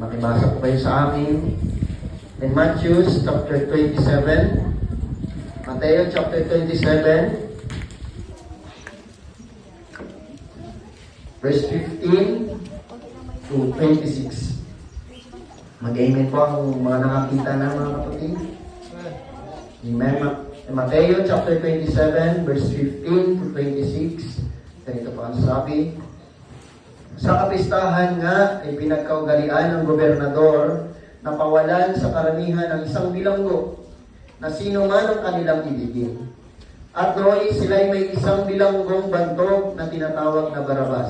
Makibasa po kayo sa akin. In Matthew chapter 27. Mateo chapter 27. Verse 15 to 26. Mag-amen po ang mga nakakita na mga kapatid. Amen. Mateo chapter 27, verse 15 to 26. Ganito po ang sabi. Sa kapistahan nga ay pinagkaugalian ng gobernador na pawalan sa karamihan ng isang bilanggo na sino man ang kanilang ibigin. At nooy sila'y may isang bilanggong bantog na tinatawag na Barabas.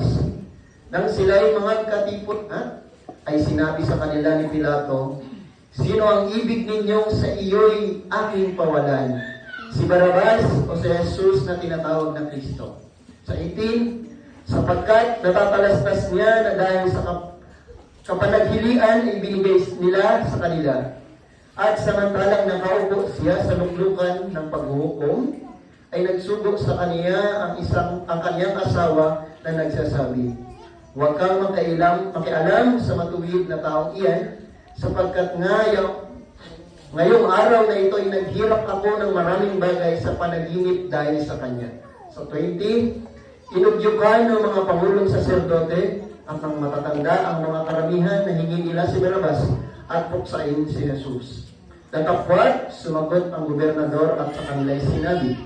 Nang sila'y mga katipot ay sinabi sa kanila ni Pilato, sino ang ibig ninyong sa iyo'y aking pawalan? Si Barabas o si Jesus na tinatawag na Kristo? Sa 18, sapagkat natatalastas niya na dahil sa kapanaghilian ay binigay nila sa kanila. At samantalang nakaupo siya sa luklukan ng paghuhukom, ay nagsugo sa kaniya ang kanyang asawa na nagsasabi, huwag kang makialam sa matuwid na taong iyan, sapagkat ngayong araw na ito ay naghirap ako ng maraming bagay sa panaginip dahil sa kanya. So 20, inudyukan ng mga pangulong saserdote at ng matatanda ang mga karamihan na hingin nila si Barabas at puksain si Jesus. Datapwat, sumagot ang gobernador at sa kanila'y sinabi,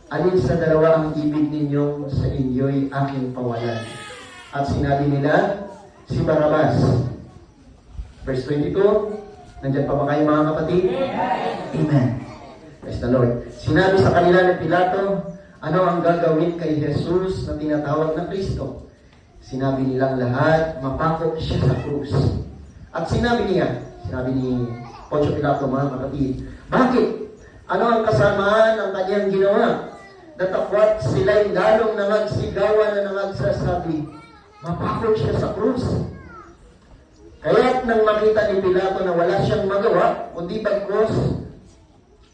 alin sa dalawa ang ibig ninyong sa inyo'y aking pawalan? At sinabi nila, si Barabas. Verse 22, nandiyan pa ba kayo mga kapatid? Amen. Praise the Lord. Sinabi sa kanila ng Pilato, ano ang gagawin kay Jesus na tinatawag na Kristo? Sinabi nilang lahat, mapako siya sa krus. At sinabi ni Poncio Pilato, mga kapatid, bakit? Ano ang kasamaan ng kanyang ginawa? Datapwat sila'y lalong nangagsigawan na nangagsasabi, mapako siya sa krus. Kaya't nang makita ni Pilato na wala siyang magawa, kundi bagkos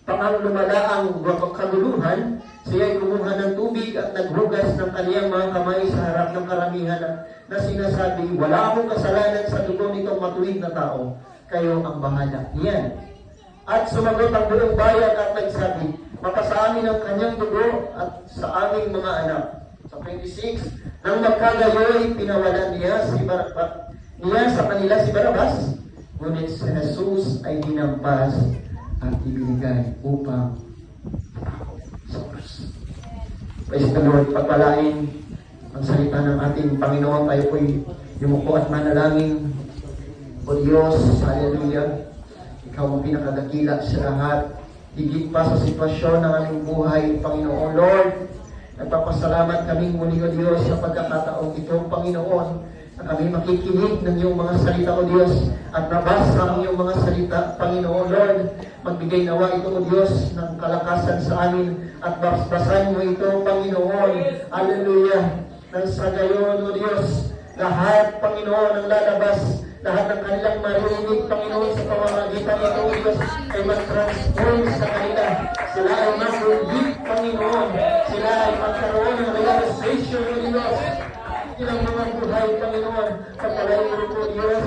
pakang lumala ang kaguluhan, siya'y kumuha ng tubig at naghugas ng kaniyang mga kamay sa harap ng karamihan na sinasabi, wala akong kasalanan sa dugo nitong matuwid na tao, kayo ang bahala niyan. At sumagot ang buong bayan at nagsabi, mapasa amin ang kanyang dugo at sa aming mga anak. Sa 26, nang magkagayoy, pinawalan niya sa kanila si Barabas, ngunit si Jesus ay hinampas at ibinigay upang sa krus. Praise the Lord. Pagpalain ang salita ng ating Panginoon. Tayo po'y yumuko at manalangin. O Diyos, hallelujah, Ikaw ang pinakadakila sa lahat. Higit pa sa sitwasyon ng aming buhay, Panginoon. Lord, nagpapasalamat kami muli, O Diyos, sa pagkakataong ito, Panginoon, na kami makikinig ng iyong mga salita, O Diyos, at nabasa ang iyong mga salita, Panginoon. Lord, magbigay nawa ito, O Diyos, ng kalakasan sa amin, at basahin mo ito, Panginoon. Hallelujah. Nang sa gayon, O Diyos, lahat, Panginoon, ang lalabas, lahat ng kanilang marinig, Panginoon, sa pamamagitan ito, O Diyos, ay mag-transform sa kanila. Sila ay mag-read, Panginoon. Sila ay magkaroon ng realization, O Diyos, ilang mga buhay, Panginoon, pagpalain mo po, Diyos.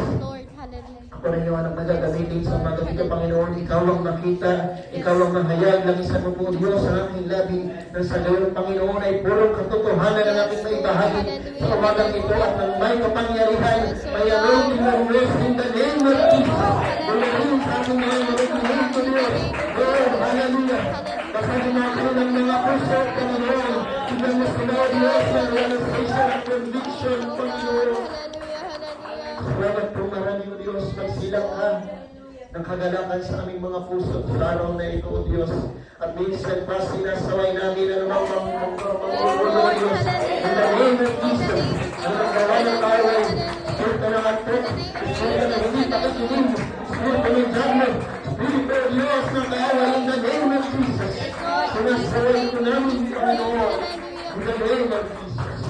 Ako rin yung anak na gagamitin sa mga gabi ka, Panginoon. Ikaw ang makita, ikaw ang mahayag, langisan mo po, Diyos, sa aking labi, na sa gayon, Panginoon, ay purong katotohanan na natin na ibahagi sa umagang ito at ng may kapangyarihan. May anointing ng Diyos in the name of Jesus. Pulahin sa aking mga marinig ko, Diyos. Lord, hallelujah. Basahin natin ng mga puso, Panginoon. Tignan mo sila, Diyos, ng realization at conviction, Panginoon. Salamat po marami, O Diyos, magsilang ka ng kagalakan sa aming mga puso sa araw na ito, O Diyos. At minsan pa sinasaway namin ang mga mga Diyos. In the name of Jesus, ang nagawa ng kaway, Spirit na nakatot, Spirit na hindi pakakinig, Spirit na nagdamag, Spirit na Diyos na kaway, in the name of Jesus. Sinasaway ko namin, Panginoon, in the name of Jesus.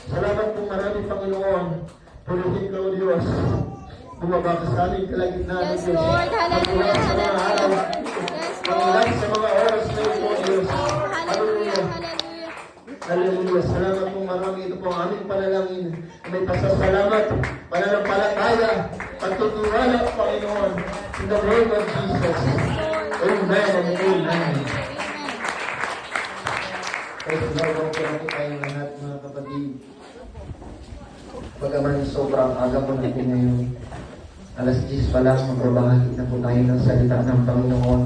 Salamat po marami, Panginoon. Puluhin ka, O Diyos. Bumaba ka sa aming kalagitnaan, Yes, Lord. Hallelujah. Hallelujah. Yes, Lord. Sa mga oras na ito, O Diyos. Hallelujah. Hallelujah. Hallelujah. Salamat po marami. Ito po ang aming panalangin. May pasasalamat, pananampalataya, pagtutiwala, Panginoon. In the name of Jesus. Amen and amen. Praise the Lord. Okay natin tayong lahat, mga kapatid. Pagaman sobrang aga po natin ngayon. Alas 10 pa lang, magbabahagi na po tayo ng salita ng Panginoon.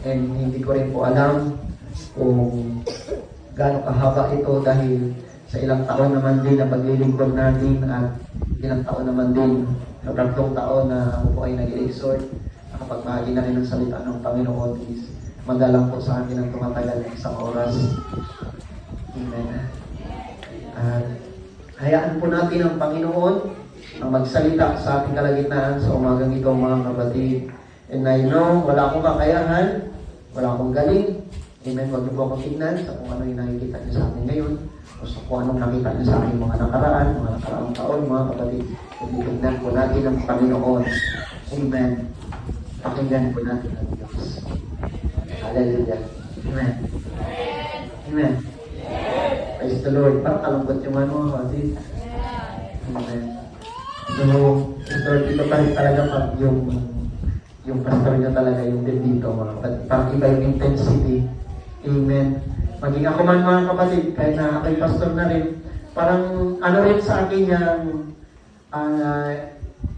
And hindi ko rin po alam kung gaano kahaba ito dahil sa ilang taon naman din na paglilingkod natin at ilang taon naman din sa 3 taon na ako po ay nag-exhort. Nakapagbahagi na rin ng salita ng Panginoon is magalang po sa akin ang tumatagal ng 1 oras. Amen. At hayaan po natin ang Panginoon ang magsalita sa ating kalagitnaan sa umagang ito, mga kapatid. And I know, wala akong kakayahan, wala akong galing. Amen. Huwag niyo po akong tignan sa kung ano yung nakikita niyo sa akin ngayon o sa kung anong nakita niyo sa akin mga nakaraang taon, mga kapatid. Tignan po natin ang Panginoon. Amen. Pakinggan po natin ang Diyos. Hallelujah. Amen. Amen. Praise the Lord. Parang kalungkot yung mga kapatid. Amen. So, Lord, dito pa rin talaga pag yung pastor niya talaga yung din dito, mga kapatid. Parang iba yung intensity. Amen. Maging ako man, mga kapatid, kahit na ako'y pastor na rin, parang ano rin sa akin yung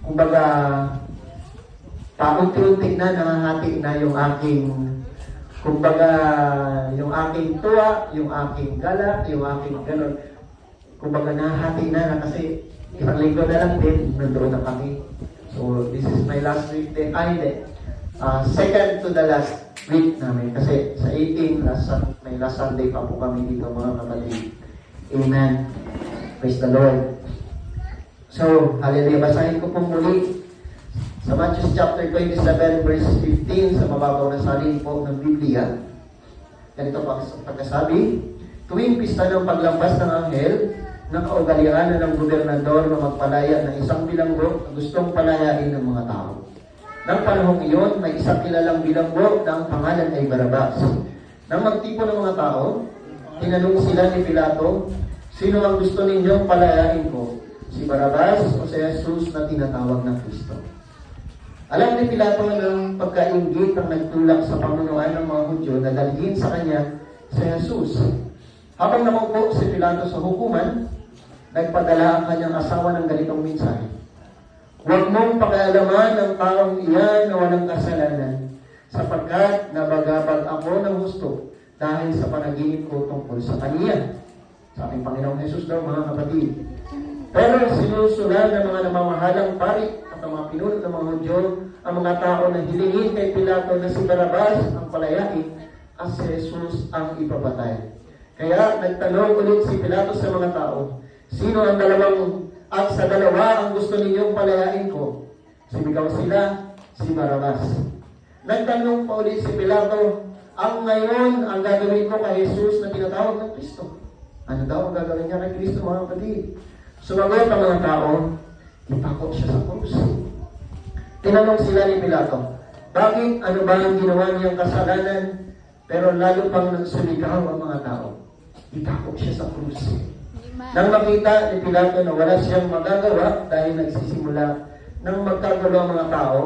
kumbaga paunti-unti na nangangati na yung aking kumbaga yung aking tuwa, yung aking gala, yung aking gano'n. Kumbaga nahati na kasi isang linggo na lang din, nandoon na kami. So, this is my last week din. Second to the last week namin. Kasi sa 18, may last Sunday pa po kami dito, mga kapatid. Amen. Praise the Lord. So, hallelujah. Basahin ko po muli sa Matthew chapter 27, verse 15, sa mababaw na salin po ng Biblia. Ganito pagkasabi, tuwing pista ng paglampas ng anghel, nakaugalian ng gobernador na magpalaya ng isang bilanggo na gustong palayain ng mga tao. Nang panahong iyon, may isang kilalang bilanggo na ang pangalan ay Barabas. Nang magtipon ng mga tao, tinanong sila ni Pilato, sino ang gusto ninyong palayain ko? Si Barabas o si Jesus na tinatawag ng Kristo? Alam ni Pilato ng pagkainggit ang nagtulak sa pamunuan ng mga Hudyo na dalhin sa kanya si Jesus. Habang namangko si Pilato sa hukuman, nagpadala ang kanyang asawa ng ganitong mensahe. Huwag mong pakialaman ng taong iyan na walang kasalanan, sapagkat nabagabag ako ng husto dahil sa panaginip ko tungkol sa kaniya. Sa ating Panginoong Jesus daw, mga kapatid. Pero sinusulan ng mga namamahalang pari at ang mga pinuno ng mga Hudyo ang mga tao na hilingin kay Pilato na si Barabas ang palayain at si Jesus ang ipapatay. Kaya nagtanong ulit si Pilato sa mga tao, sino ang sa dalawa ang gusto ninyong palayain ko? Sumigaw sila, si Barabas. Nagtanong pa ulit si Pilato, ang ngayon ang gagawin ko kay Jesus na tinatawag ng Kristo. Ano daw ang gagawin niya kay Kristo, mga kapatid? Sumagot ang mga tao, ipakot siya sa krus. Tinanong sila ni Pilato, bakit ano ba ang ginawa niyang kasalanan? Pero lalo pang nagsuligaw ang mga tao, ipakot siya sa krus. Nang makita ni Pilato na wala siyang magagawa dahil nagsisimula nang magkagulo ang mga tao,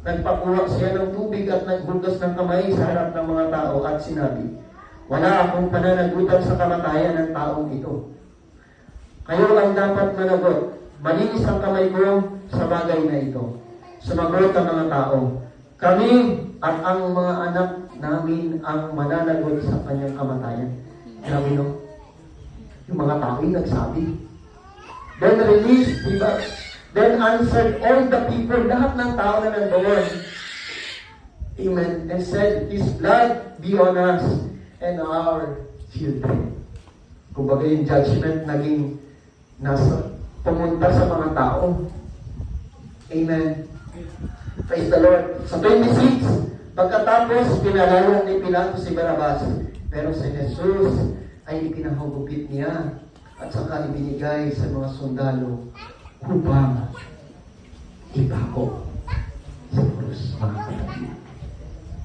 nagpakuha siya ng tubig at naghugas ng kamay sa harap ng mga tao at sinabi, wala akong pananagutan sa kamatayan ng taong ito. Kayo ang dapat managot. Malinis ang kamay ko sa bagay na ito. Sumagot ang mga tao, kami at ang mga anak namin ang mananagot sa kanyang kamatayan. Grabe no? Yung mga tao yung nagsabi. Then released, diba? Then answered all the people, lahat ng tao na nandoon. Amen. And said, His blood be on us and our children. Kumbaga yung judgment naging pumunta sa mga tao. Amen. Praise the Lord. Sa 26, pagkatapos, pinalaya ni Pilato si Barabas. Pero si Jesus ay ipinahugupit niya at saka ibinigay sa mga sundalo upang ipako sa krus, mga kapatid.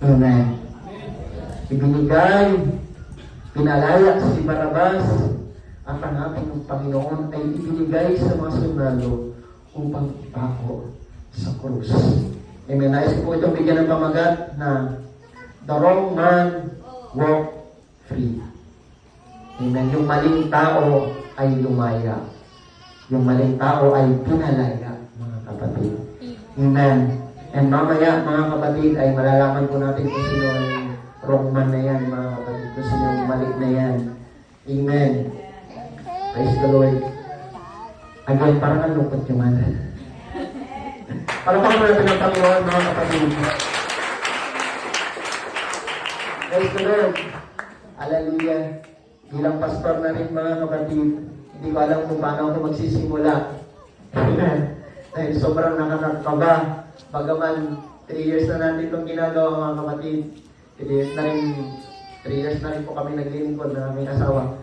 Amen. Ibinigay Pinalaya si Barabas at ang ating Panginoon ay ibinigay sa mga sundalo upang ipako sa krus. Amen. Nais ko po itong bigyan ng pamagat na the wrong man walk free. Amen. Yung maling tao ay lumaya. Yung maling tao ay pinalaya, mga kapatid. Amen. And mamaya, mga kapatid, ay malalaman po natin kung sino ang wrong man na yan, mga kapatid. Kung sino yung mali na yan. Amen. Praise the Lord. Again, parang ang lungkot yung man. Palapang natin ang Panginoon, mga kapatid. Praise the Lord. Hallelujah. Bilang pastor na rin, mga kapatid, hindi ko alam kung paano ako magsisimula. Amen. Dahil sobrang nakakaba. Bagaman, 3 years na natin itong ginagawa, mga kapatid. 3 years na rin po kami naglilingkod na may asawa.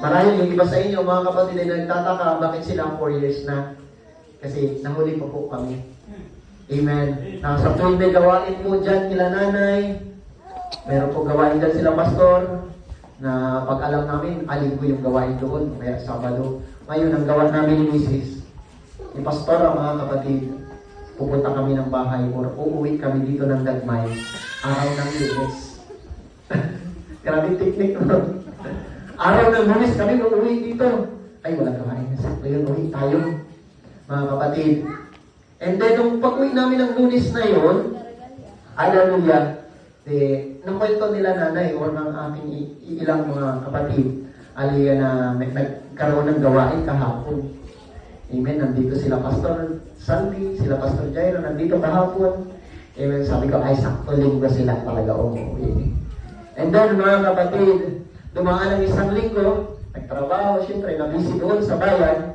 Marahil yung iba sa inyo, mga kapatid, ay nagtataka bakit sila 4 years na. Kasi nahuli pa po kami. Amen. Sa tuwing may gawain po dyan kila nanay, meron po gawain dyan sila pastor, na pag alam namin, alin ko yung gawain doon, may Sabado. Ngayon, ang gawa namin ni Mrs. ni pastor, ang mga kapatid, pupunta kami ng bahay or uuwi kami dito ng Dagmay, araw ng Lunes. Grabe technique no? Araw ng Lunes kami uuwi dito. Ay, wala gawain. Ngayon, uwi tayo, mga kapatid. And then, nung pag-uwi namin ng Lunes na yun, hallelujah, nakwento nila nanay o ng aking ilang mga kapatid, aliyah na nagkaroon ng gawain kahapon. Amen. Nandito sila Pastor Sandy, sila Pastor Jairo, nandito kahapon. Amen. Sabi ko, ay sakto linggo sila talaga umuwi. And then, mga kapatid, dumaan ang isang linggo, nagtrabaho, syempre, nabisi doon sa bayan.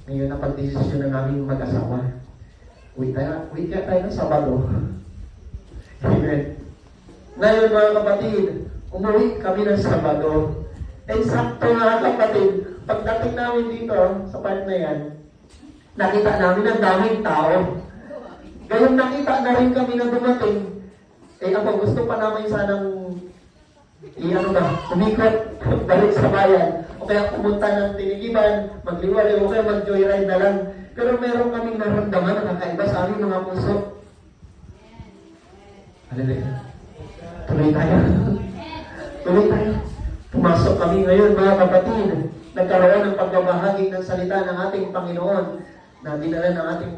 Ngayon, napag-desisyon na namin mag-asawa. Uwi kaya tayo ng Sabado. Amen. Ngayon, mga kapatid, umuwi kami ng Sabado. And sakto, mga kapatid, pagdating namin dito, sa part na yan, nakita namin ang daming tao. Ngayon, nakita na rin kami na dumating. Ako, gusto pa namin sanang umikot, balik sa bayan. O kaya pumunta ng Tinigiban, magliwari, o kaya mag-joyride na lang. Pero meron kaming naramdaman na kakaiba sa aming mga puso. Hallelujah. Tuloy tayo. Tuloy tayo. Pumasok kami ngayon, mga kapatid. Nagkaroon ng pagbabahagi ng salita ng ating Panginoon na dinala ng ating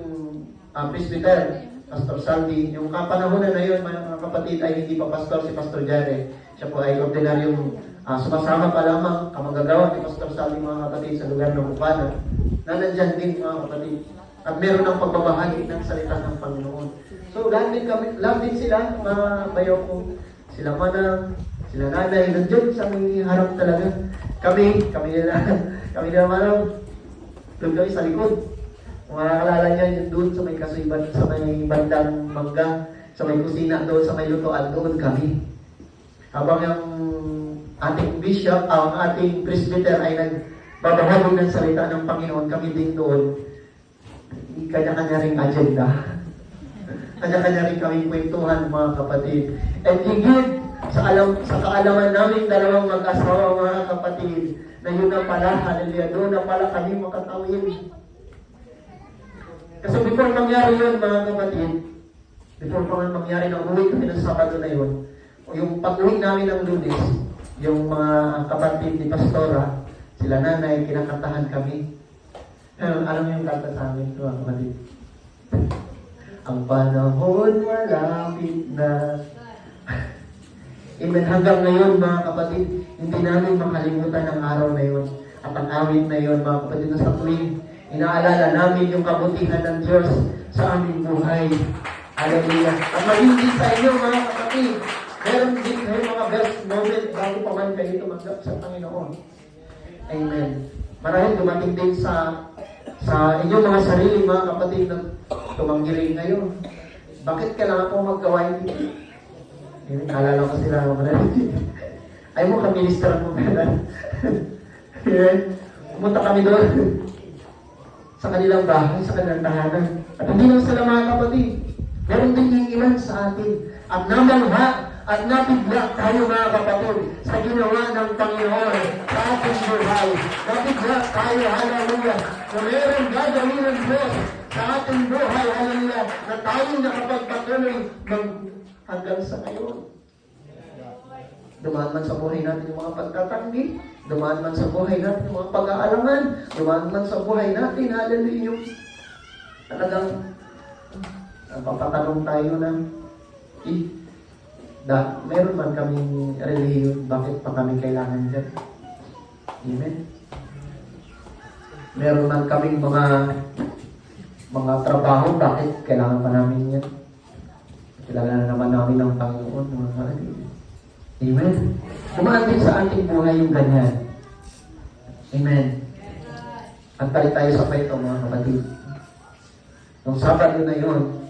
presbyter, Pastor Sandy. Yung kapanahonan na yun, mga kapatid, ay hindi pa pastor si Pastor Jare. Siya po ay ordinaryong sumasama pa lamang kamagagawa ni Pastor Sandy, mga kapatid, sa lugar ng Bukana. Na nandyan din, mga kapatid. At meron ng pagbabahagi ng salita ng Panginoon. So, lahat din sila, mga bayo ko. Sila Manang, sila Nanay, nandiyan sa may harap talaga. Kami nila Manang, doon kami sa likod. Kung makakalala niya, yun doon sa may kasuiban, sa may bandang mangga, sa may kusina doon, sa may lutoan, doon kami. Habang yung ating bishop, ang ating presbyter ay nagbabahagi ng salita ng Panginoon, kami din doon. Kanya-kanya ring agenda. Kanya-kanya rin kaming kwentuhan, mga kapatid. At higit sa kaalaman namin dalawang mag-asawa, mga kapatid, na yun na pala, hallelujah, doon na pala kami makatawin. Kasi before mangyari yun, mga kapatid, before pa mangyari na umuwi kami ng Sabado na yun, o yung pag-uwi namin ng Lunes, yung mga kapatid ni Pastora, sila nanay, kinakantahan kami. Alam mo yung kanta sa amin, mga kapatid? Ang panahon malapit na. Amen. Hanggang ngayon, mga kapatid, hindi namin makalimutan ang araw na yun. At ang awit na yun, mga kapatid, na sa tuwing inaalala namin yung kabutihan ng Diyos sa aming buhay. Hallelujah. At magiging sa inyo, mga kapatid, meron din kayo mga best moment bago pa man kayo tumanggap sa Panginoon. Amen. Marahil dumating din sa inyong mga sarili, mga kapatid, na tumanggirin kayo. Bakit kailangan ko maggawain dito? Naalala ko sila, ay mo ka-minister mo pala. Pumunta kami doon sa kanilang bahay, sa kanilang tahanan. At hindi lang sila, mga kapatid. Meron din yung ilan sa atin. At namangha At nabigla tayo mga kapatid sa ginawa ng Panginoon sa ating buhay. Nabigla tayo, hallelujah, na mayroong gagawin ng Diyos sa ating buhay, hallelujah, na tayo nakapagpatuloy hanggang sa ngayon. Dumaan man sa buhay natin yung mga pagtatanggi, dumaan man sa buhay natin yung mga pag-aalangan, dumaan man sa buhay natin, hallelujah, yung talagang papatanong tayo na, meron man kaming relihiyon, bakit pa kami kailangan dyan? Amen? Meron man kaming mga trabaho, bakit kailangan pa namin yan? Kailangan naman namin ng Panginoon, mga kapatid. Amen? Dumaan din sa ating buhay yung ganyan. Amen? At tayo sa kwento, mga kapatid. Nung Sabado na yun,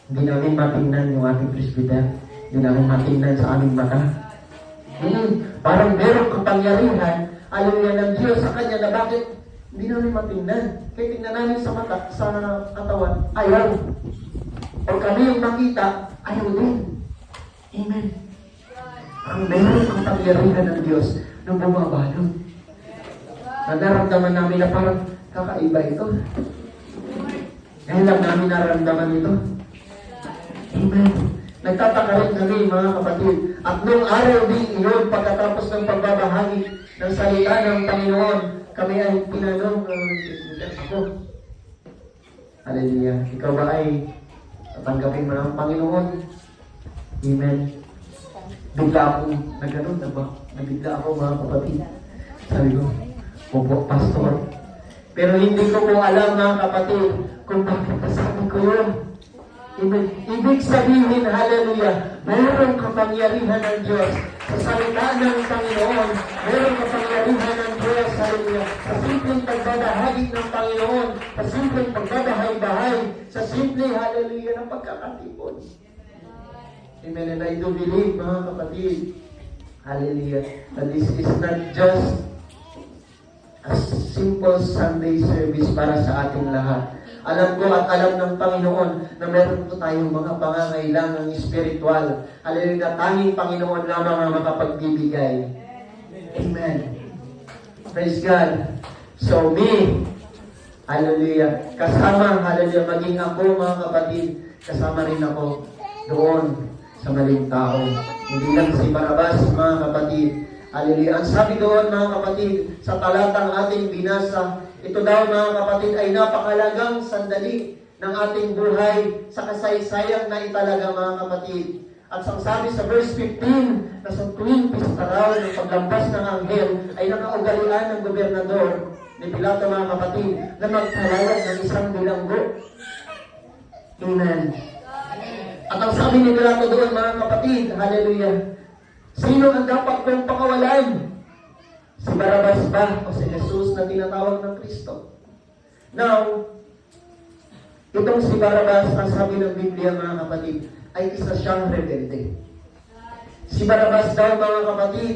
hindi namin matingnan yung ating presbyter. Hindi namin matingnan sa aming mata. Parang merong kapangyarihan, ayaw niya ng Diyos sa kanya na bakit hindi namin matingnan. Kaya tingnan namin sa mata, sa katawan, ayaw. O kami yung makita, ayaw din. Amen. Ang merong kapangyarihan ng Diyos nung bumabalong. Nararamdaman namin na parang kakaiba ito. Ngayon lang namin nararamdaman ito. Amen. Nagtataka rin kami, mga kapatid. At nung araw din iyon, pagkatapos ng pagbabahagi ng salita ng Panginoon, kami ay tinanong ako. Hallelujah. Ikaw ba ay tatanggapin mo ng Panginoon? Amen. Bigla ako, nabigla ako, mga kapatid. Sabi ko, opo, pastor. Pero hindi ko po alam, mga kapatid, kung bakit nasabi ko yun. Ibig sabihin, hallelujah, mayroong kapangyarihan ng Diyos sa salita ng Panginoon. Mayroong kapangyarihan ng Diyos, hallelujah, sa simpleng pagbabahagi ng Panginoon, sa simpleng pagbabahay-bahay, sa simpleng, hallelujah, ng pagkakatipon. Amen. And I do believe, mga kapatid, hallelujah, that this is not just a simple Sunday service para sa ating lahat. Alam ko at alam ng Panginoon na meron po tayong mga pangangailangang spiritual. Hallelujah, na tanging Panginoon lamang ang makapagbibigay. Amen. Praise God. So me, hallelujah, kasama, hallelujah, maging ako, mga kapatid, kasama rin ako doon sa maling tao. Hindi lang si Barabas, mga kapatid. Hallelujah. Ang sabi doon, mga kapatid, sa talatang ating binasa, ito daw, mga kapatid, ay napakalagang sandali ng ating buhay sa kasaysayang na italaga, mga kapatid. At sabi sa verse 15, na sa tuwing pista raw ng paglambas ng anghel ay nakaugalian ng gobernador ni Pilato, mga kapatid, na magpalawag ng isang bilanggo. Amen. At ang sabi ni Pilato doon, mga kapatid, hallelujah, sino ang dapat kong pakawalan? Si Barabas ba o si Jesus na tinatawag ng Kristo? Now, itong si Barabas, ang sabi ng Biblia, mga kapatid, ay isa siyang rebelde. Si Barabas daw, mga kapatid,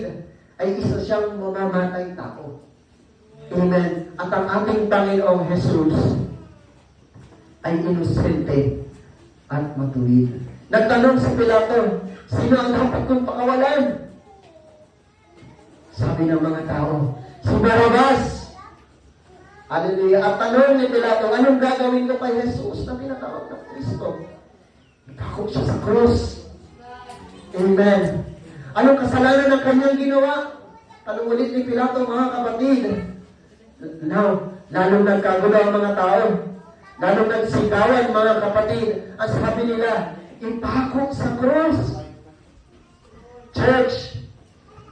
ay isa siyang mamamatay tao. Amen. At ang ating Panginoong Jesus ay inosente at matuwid. Nagtanong si Pilato, sino ang dapat kong pakawalan? Sabi ng mga tao, si Barabas. Hallelujah. At tanong ni Pilato, anong gagawin ko kay Jesus na tinatawag ng Kristo? Itakot siya sa krus. Amen. Anong kasalanan ng kanyang ginawa? Tanong ulit ni Pilato, mga kapatid. Now, lalong nagkagulo ang mga tao. Lalong nagsigawan, mga kapatid. Ang sabi nila, itakot sa krus. Church,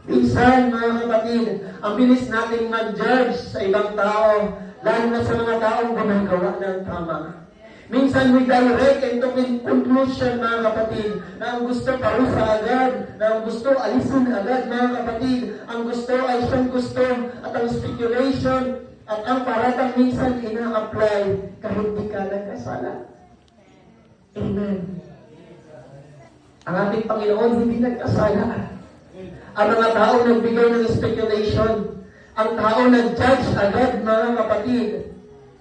minsan, mga kapatid, ang bilis nating mag-judge sa ibang tao, lalo na sa mga taong gumagawa ng tama. Minsan, we direct into conclusion, mga kapatid, na ang gusto parusa agad, na ang gusto alisin agad, mga kapatid. Ang gusto ay siyang gusto, at ang speculation, at ang paratang minsan ina-apply kahit di ka nagkasala. Amen. Ang ating Panginoon hindi nagkasala. Ang mga tao nagbigay ng speculation. Ang tao nag-judge agad, mga kapatid.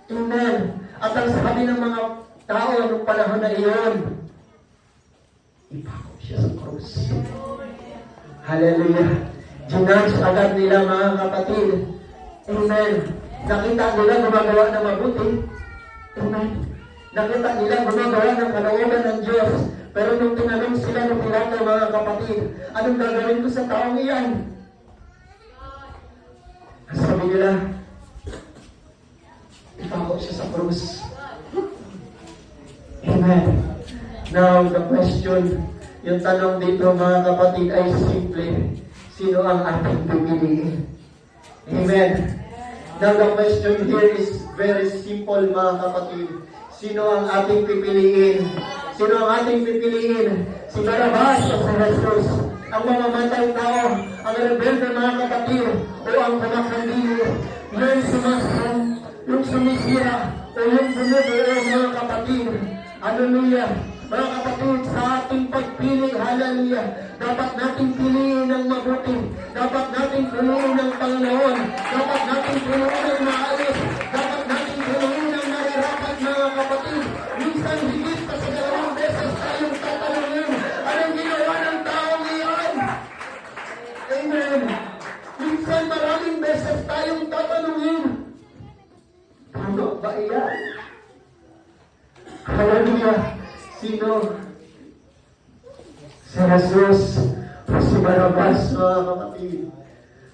Amen. At ang sabi ng mga tao nung panahon na iyon, ipako siya. siya sa krus. Hallelujah. Ginudge agad nila mga kapatid. Amen. Nakita nila gumagawa ng mabuti. Amen. Nakita nila gumagawa ng kalooban ng Diyos. Pero nung tinanong sila ng Pilato mga kapatid, anong gagawin ko sa taong iyan? Sabi nila, ipako siya sa krus. Amen. Now, the question, yung tanong dito mga kapatid ay simple. Sino ang ating pipiliin? Amen. Now, the question here is very simple mga kapatid. Sino ang ating pipiliin? Sino ang ating pipiliin? Si Barabas o si Jesus? Ang mamamatay tao, ang rebelde mga kapatid, o ang kumakandili, yung sumisira, o yung bumubuo mga kapatid. Hallelujah. Mga kapatid, sa ating pagpili, hallelujah, dapat nating piliin ng mabuti. Dapat nating piliin ng Panginoon. Dapat nating piliin ng maayos. Dapat nating piliin ng nararapat mga kapatid. Minsan higit pa sa 2 beses tayong tatanungin, anong ginawa ng taong iyan? Amen. Minsan maraming beses tayong tatanungin, ano ba iyan? Hallelujah. Sino? Si Jesus o si Barabas, mga kapatid.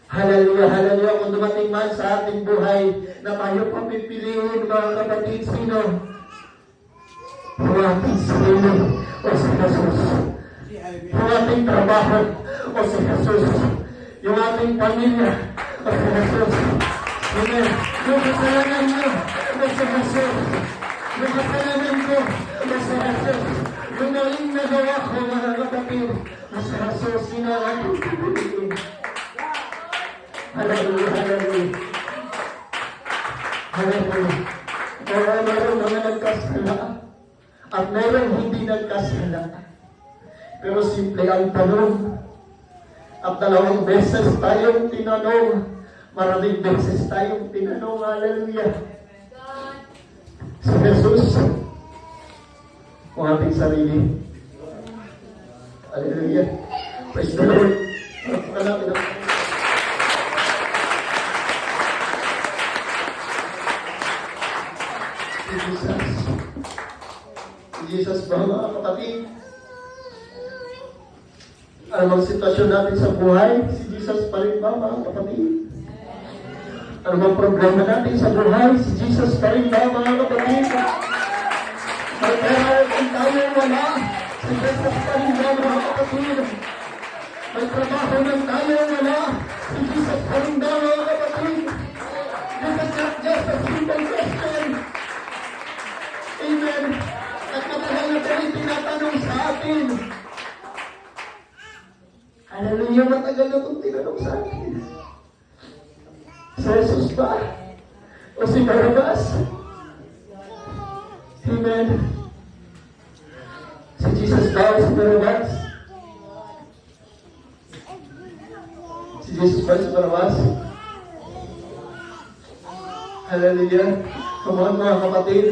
Hallelujah, hallelujah. Kung dumating man sa ating buhay na tayo papipiliin, mga kapatid, sino? Yung ating sarili o si Jesus? Yung ating trabaho o si Jesus? Yung ating pamilya o si Jesus? Amen. Yung kasalanan mo o si Jesus? Yung kasalanan ko o si Jesus? Yung maling nagawa ko, mga kapatid, o si Jesus, sino ang ating pipiliin? Hallelujah, hallelujah. Hallelujah. Kaya meron mga nagkasala at meron hindi nagkasala. Pero simple ang tanong. At 2 beses tayong tinanong. Maraming beses tayong tinanong. Hallelujah. Si Jesus, ang ating sarili. Hallelujah. Praise the Lord. Jesus ba mga kapatid? Ano mang sitwasyon natin sa buhay, si Jesus pa rin ba mga kapatid? Ano mang problema natin sa buhay, si Jesus pa rin ba mga kapatid? May pera kung tayo wala, si Jesus pa rin ba mga kapatid? May trabaho ng tayo wala, si Jesus pa rin ba mga kapatid? This is not just a simple question. Amen. At matagal na tayo tinatanong sa atin. Hallelujah, matagal na itong tinanong sa atin. Si Jesus ba? O si Barabas? Amen. Si Jesus ba o si Barabas? Si Jesus ba o si Barabas? Hallelujah. Come on mga kapatid.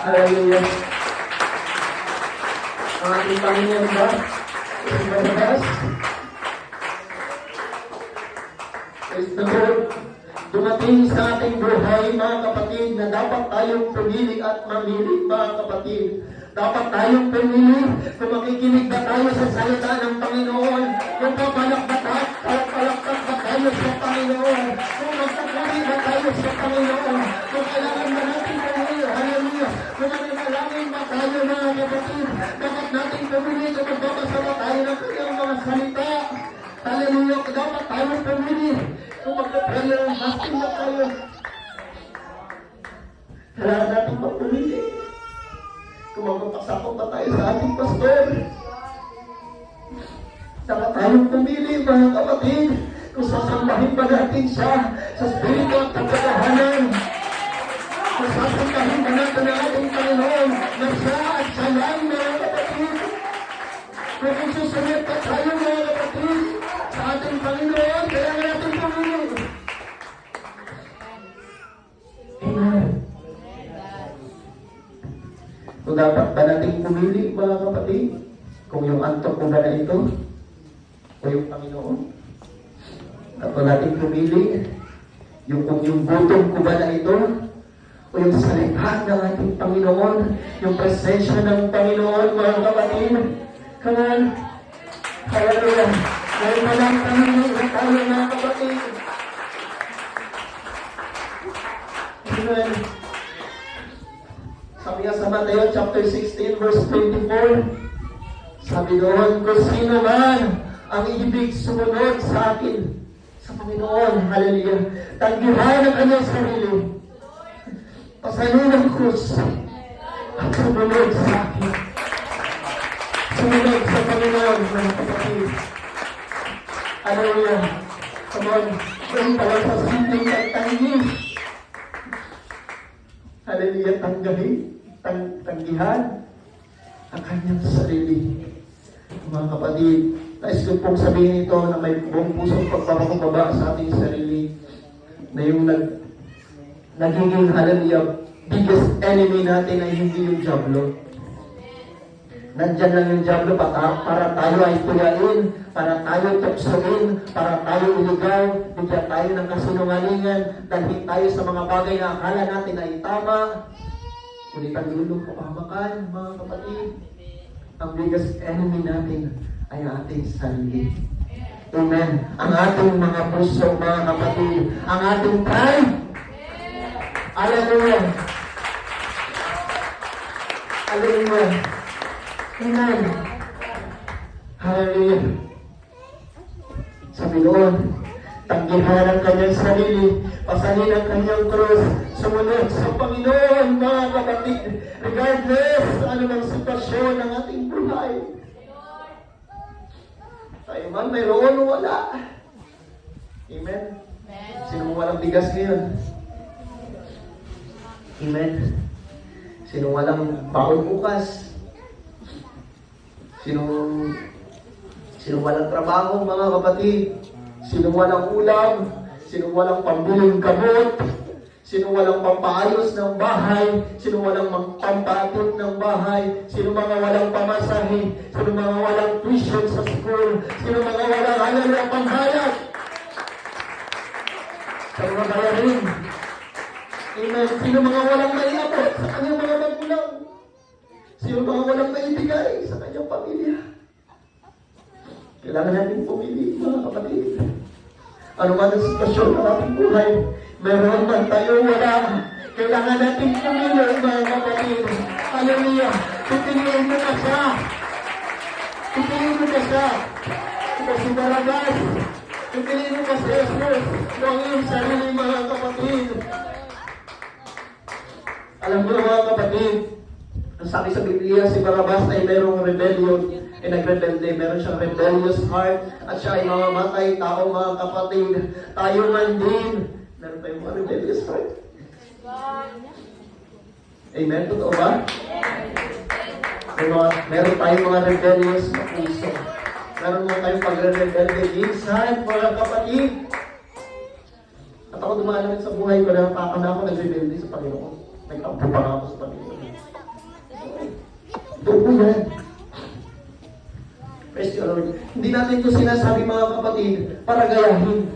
Hallelujah. Ang ating Panginoon ba? Si Barabas? Praise the Lord. Dumating sa ating buhay, mga kapatid, na dapat tayong pumili at mamili, mga kapatid. Dapat tayong pumili kung makikinig ba tayo sa salita ng Panginoon, kung papalakpak ba tayo sa Panginoon, kung magpapuli ba tayo sa Panginoon, kung kailangan ba natin pumili, hallelujah, kung mananalangin ba tayo, mga kapatid, dapat natin pumili kung magbabasa ba tayo ng kanyang mga salita. Hallelujah, dapat tayo pumili kung magpaprayer ang fasting na tayo. Kailangan natin magpumili kung magpapasakot ba tayo sa ating pastor. Dapat tayong pumili, mga kapatid, kung sasambahin ba natin siya sa spirito at kagagahanan. Kung sasambahin ba natin ang ating Panginoon na siya at siya lang, mga kapatid. Kung susunod pa tayo, mga kapatid, sa ating Panginoon, kailangan natin pumili. Amen. Kung dapat ba natin pumili, mga kapatid? kung yung antok ko ba na ito o yung Panginoon. At natin pumili kung yung gutom ko ba na ito o yung salita ng ating Panginoon, yung presensya ng Panginoon, mga kapatid. Come on. Hallelujah. Ngayon na lang tayo, mga kapatid. Amen. Sabi nga sa Mateo chapter 16 verse 24, sabi doon, kung sino man ang ibig sumunod sa akin, sa Panginoon, hallelujah, tanggihan ang kanyang sarili, pasanin ang krus, at sumunod sa akin. Sumunod sa Panginoon, mga kapatid. Hallelujah. Come on. Yung pala sa simpleng pagtanggi. Hallelujah. Tanggihan ang kanyang sarili. Mga kapatid, nais ko pong sabihin ito na may buong pusong pagpapakababa sa ating sarili na yung nagiging, hallelujah, biggest enemy natin ay hindi yung diablo. Nandyan lang yung diablo para tayo ay tuyain, para tayo tuksoin, para tayo iligaw, bigyan tayo ng kasinungalingan, dalhin tayo sa mga bagay na akala natin ay tama. Ngunit ang lulong kapamakan, mga kapatid, ang biggest enemy natin ay ating sarili. Amen. Ang ating mga puso, mga kapatid, ang ating pride. Hallelujah. Hallelujah. Amen. Hallelujah. Sabi doon, tanggihan ang kanyang sarili, pasanin ang kanyang krus, sumunod sa Panginoon, mga kapatid, regardless sa anumang sitwasyon ng ating buhay. Tayo man, mayroon o wala. Amen. Sino mo walang bigas ngayon? Amen. Sino walang baon bukas? Sino walang trabaho, mga kapatid? Sino walang ulam? Sino walang pambiling gamot? Sino walang pampaayos ng bahay? Sino walang pampatid ng bahay? Sino mga walang pamasahe? Sino mga walang tuition sa school? Sino mga walang halalang pangbayad? Sa mga bayarin. Amen. Sino mga walang maiabot sa kanyang mga magulang? Sino mga walang maibigay sa kanyang pamilya? Kailangan natin pumili, mga kapatid. Ano man ang sitwasyon ng ating buhay, meron man tayo wala. Kailangan natin pumili, mga kapatid. Hallelujah. Pipiliin mo na siya. Pipiliin mo na siya. Ito si Barabas. Pipiliin mo na si Jesus. Huwag yung sarili, mga kapatid. Alam mo, mga kapatid, ang sabi sa Biblia, si Barabas ay mayroong rebellion, nagrebelde, meron siyang rebellious heart, at siya ay mamamatay tao, mga kapatid. Tayo man din, meron tayong mga rebellious heart. Amen? Totoo ba? Meron tayong mga rebellious na puso. Meron mo tayong pagre-rebelde minsan, mga kapatid. At ako dumaan sa buhay ko na ako nagrebelde sa Panginoon. Nagtampo pa ako sa Panginoon. Ito po yan. Praise the Lord. Hindi natin ito sinasabi, mga kapatid, para gayahin.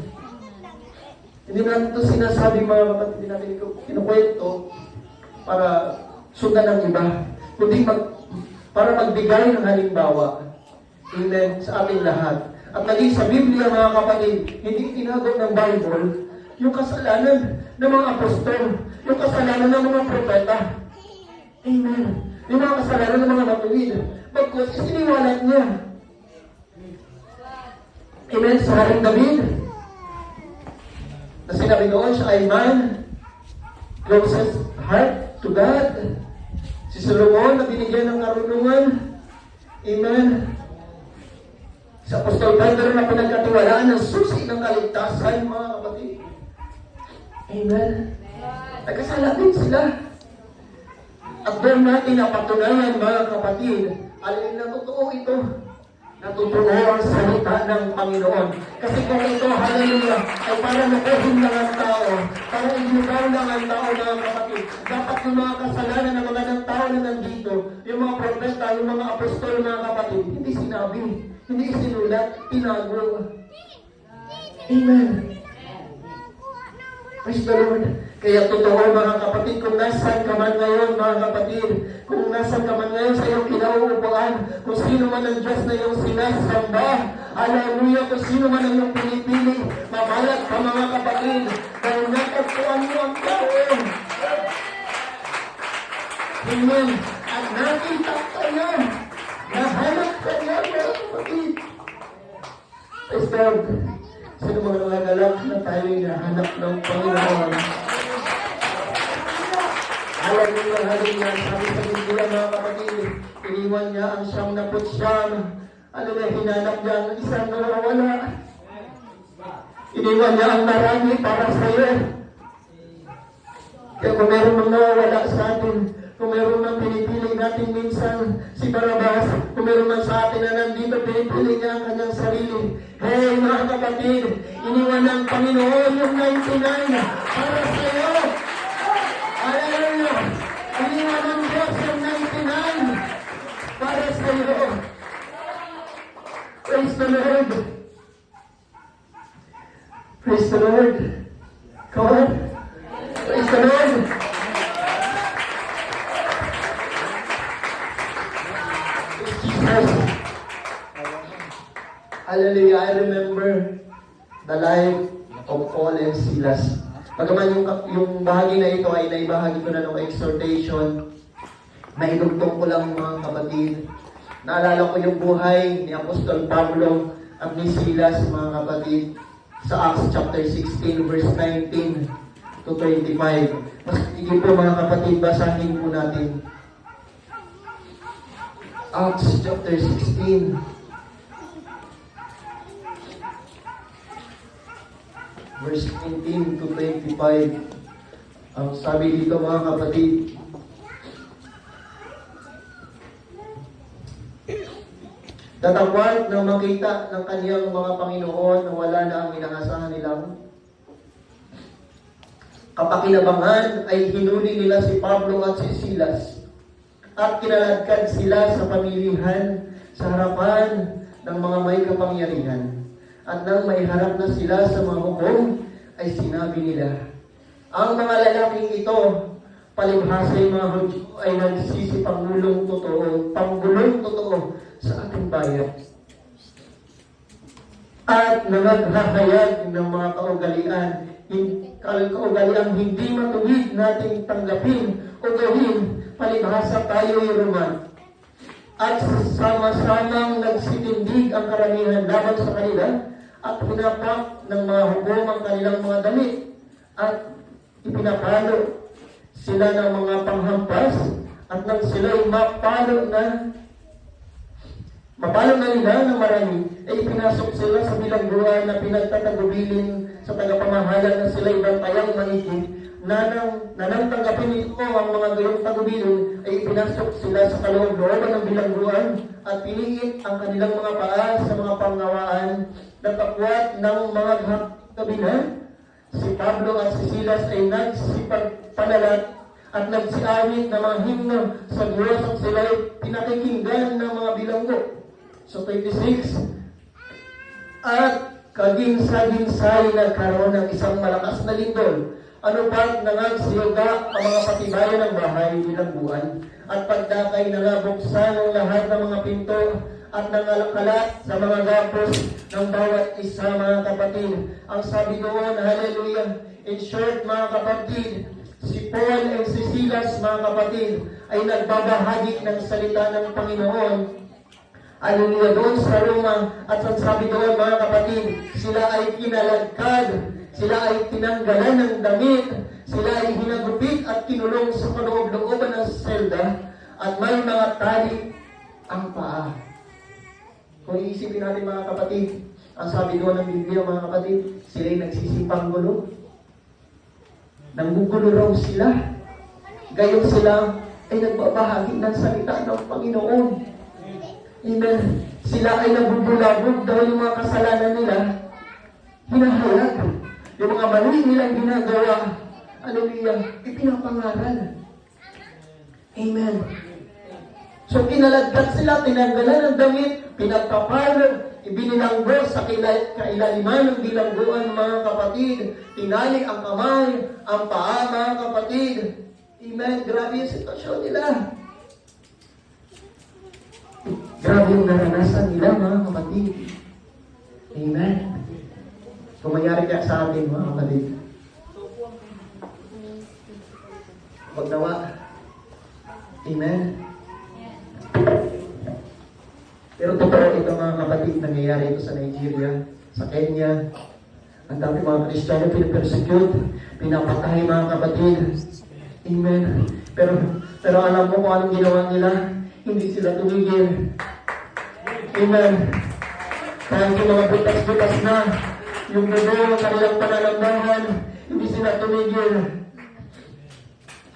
Hindi natin ito sinasabi, mga kapatid, hindi natin ito kinukwento para sundan ng iba. Kundi para magbigay ng halimbawa. Amen. Sa ating lahat. At naging sa Biblia, mga kapatid, hindi tinagod ng Bible yung kasalanan ng mga apostol, yung kasalanan ng mga propeta. Amen. Yung mga kasalanan ng mga matuwid. Bagkus, isiniwalat niya. Amen. Sa Haring David, na sinabi doon, siya ay man, closest heart to God. Si Solomon, na binigyan ng karunungan. Amen. Sa Apostol Pedro, na pinagkatiwalaan ng susi ng kaligtasan, mga kapatid. Amen. Nagkasala din sila. At doon natin napatunayan, mga kapatid, alin na totoo ito, Natutuo ang salita ng Panginoon. Kasi kung ito, hallelujah, ay para nakuhin lang ang tao, para ilugaw lang ang tao, mga kapatid. Dapat yung mga kasalanan ng mga ng tao na nandito, yung mga propeta, yung mga apostol, mga kapatid, hindi sinabi, hindi sinulat, tinago. Amen. Praise the Lord. Kaya totoo, mga kapatid, kung nasan ka man ngayon, mga kapatid, kung nasan ka man ngayon sa iyong kinauupuan, kung sino man ang Diyos na iyong sinasamba, hallelujah, kung sino man ang iyong pinipili, mabalat ka, mga kapatid, dahil natagpuan mo ang taon. Amen. At nakita ka niya, nahanap ka niya, mga kapatid. Praise God. Sino mga nangagalak na tayo'y nahanap ng Panginoon? Hallelujah, hallelujah. Sabi sa Biblia, mga kapatid, iniwan niya ang 99. Ano na hinanap niya ang isang nawawala? Iniwan niya ang marami para sa iyo. Kaya kung meron mang nawawala sa atin, kung meron mang pinipili natin minsan si Barabas, kung meron man sa atin na nandito, pinipili niya ang kanyang sarili. Hey, mga kapatid, iniwan ng Panginoon yung 99 para sa iyo. Hallelujah! Iniwan ng Diyos yung 99 para sa iyo. Praise the Lord! Praise the Lord! Come on! Praise the Lord! Jesus! Hallelujah! I remember the life of Paul and Silas. Pagaman yung bahagi na ito ay naibahagi ko na ng exhortation, maidugtong ko lang, mga kapatid. Naalala ko yung buhay ni Apostol Pablo at ni Silas, mga kapatid, sa Acts chapter 16 verse 19 to 25. Mas sige po, mga kapatid, basahin po natin. Acts chapter 16 verse 19 to 25. Ang sabi dito, mga kapatid, datapwat na makita ng kaniyang mga Panginoon na wala na ang inaasahan nilang kapakinabangan, ay hinuli nila si Pablo at si Silas at kinaladkad sila sa pamilihan sa harapan ng mga may kapangyarihan. At nang maiharap na sila sa mga hukom, ay sinabi nila, ang mga lalaking ito, palibhasa yung mga Hudyo, ay nagsisipangulong totoo sa ating bayan. At nangaghahayag ng mga kaugalian hindi matuwid nating tanggapin o gawin, palibhasa tayo'y Roman. At sama-samang nagsitindig ang karamihan laban sa kanila, at pinapak ng mga hukom ang kanilang mga damit, at ipinapalo sila ng mga panghampas, at nang sila'y mapalo na nila ng marami, ay ipinasok sila sa bilangguan na pinagtatagubilin sa tagapamahala na sila'y bantayang maigit, na nang tanggapin ito ang mga gayong tagubilin, ay ipinasok sila sa kaloob-looban ng bilangguan at piniit ang kanilang mga paa sa mga panggawaan na takwat ng mga kabinan. Si Pablo at si Silas ay nagsipagpanalat at nagsiawit ng mga himno sa Diyos at sila ay pinakikinggan ng mga bilanggo. So 26, at kaginsay-ginsay nagkaroon ng isang malakas na lindol. Ano pat nangagsiyoga ang mga patibayan ng bahay bilangguan, at pagdakay nangabuksan ang lahat ng mga pinto at nangalakalat sa mga gapos ng bawat isa, mga kapatid. Ang sabi doon, hallelujah, in short, mga kapatid, si Paul and si Silas, mga kapatid, ay nagbabahagi ng salita ng Panginoon. Hallelujah, doon sa Roma. At ang sabi doon, mga kapatid, sila ay kinaladkad, sila ay tinanggalan ng damit, sila ay hinagupit at kinulong sa kaloob-looban ng selda, at may mga tali ang paa. Kung iisipin natin, mga kapatid, ang sabi doon ng Biblia, mga kapatid, sila ay nagsisimpang gulo. Nanggugulo raw sila. Gayon sila ay nagbabahagi ng salita ng Panginoon. Amen. Sila ay nabubulabog dahil yung mga kasalanan nila, hinahayag. Yung mga mali nilang ginagawa, hallelujah, ipinapangaral. Amen. So kinaladkat sila, tinanggalan ng damit, pinagpapalo, ibinilanggo sa kailaliman ng bilangguan, mga kapatid. Tinali ang kamay, ang paa, mga kapatid. Amen. Grabe yung sitwasyon nila. Grabe yung naranasan nila, mga kapatid. Amen. Kung mangyari kaya sa atin, mga kapatid, wag nawa. Amen. Pero totoo ito, mga kapatid, nangyayari ito sa Nigeria, sa Kenya. Ang dami mga Kristiyano pinapersecute, pinapatay, mga kapatid. Amen. Pero alam mo kung anong ginawa nila? Hindi sila tumigil. Amen. Kahit yung mga butas-butas na, yung dugo ng kanilang pananambahan, hindi sila tumigil.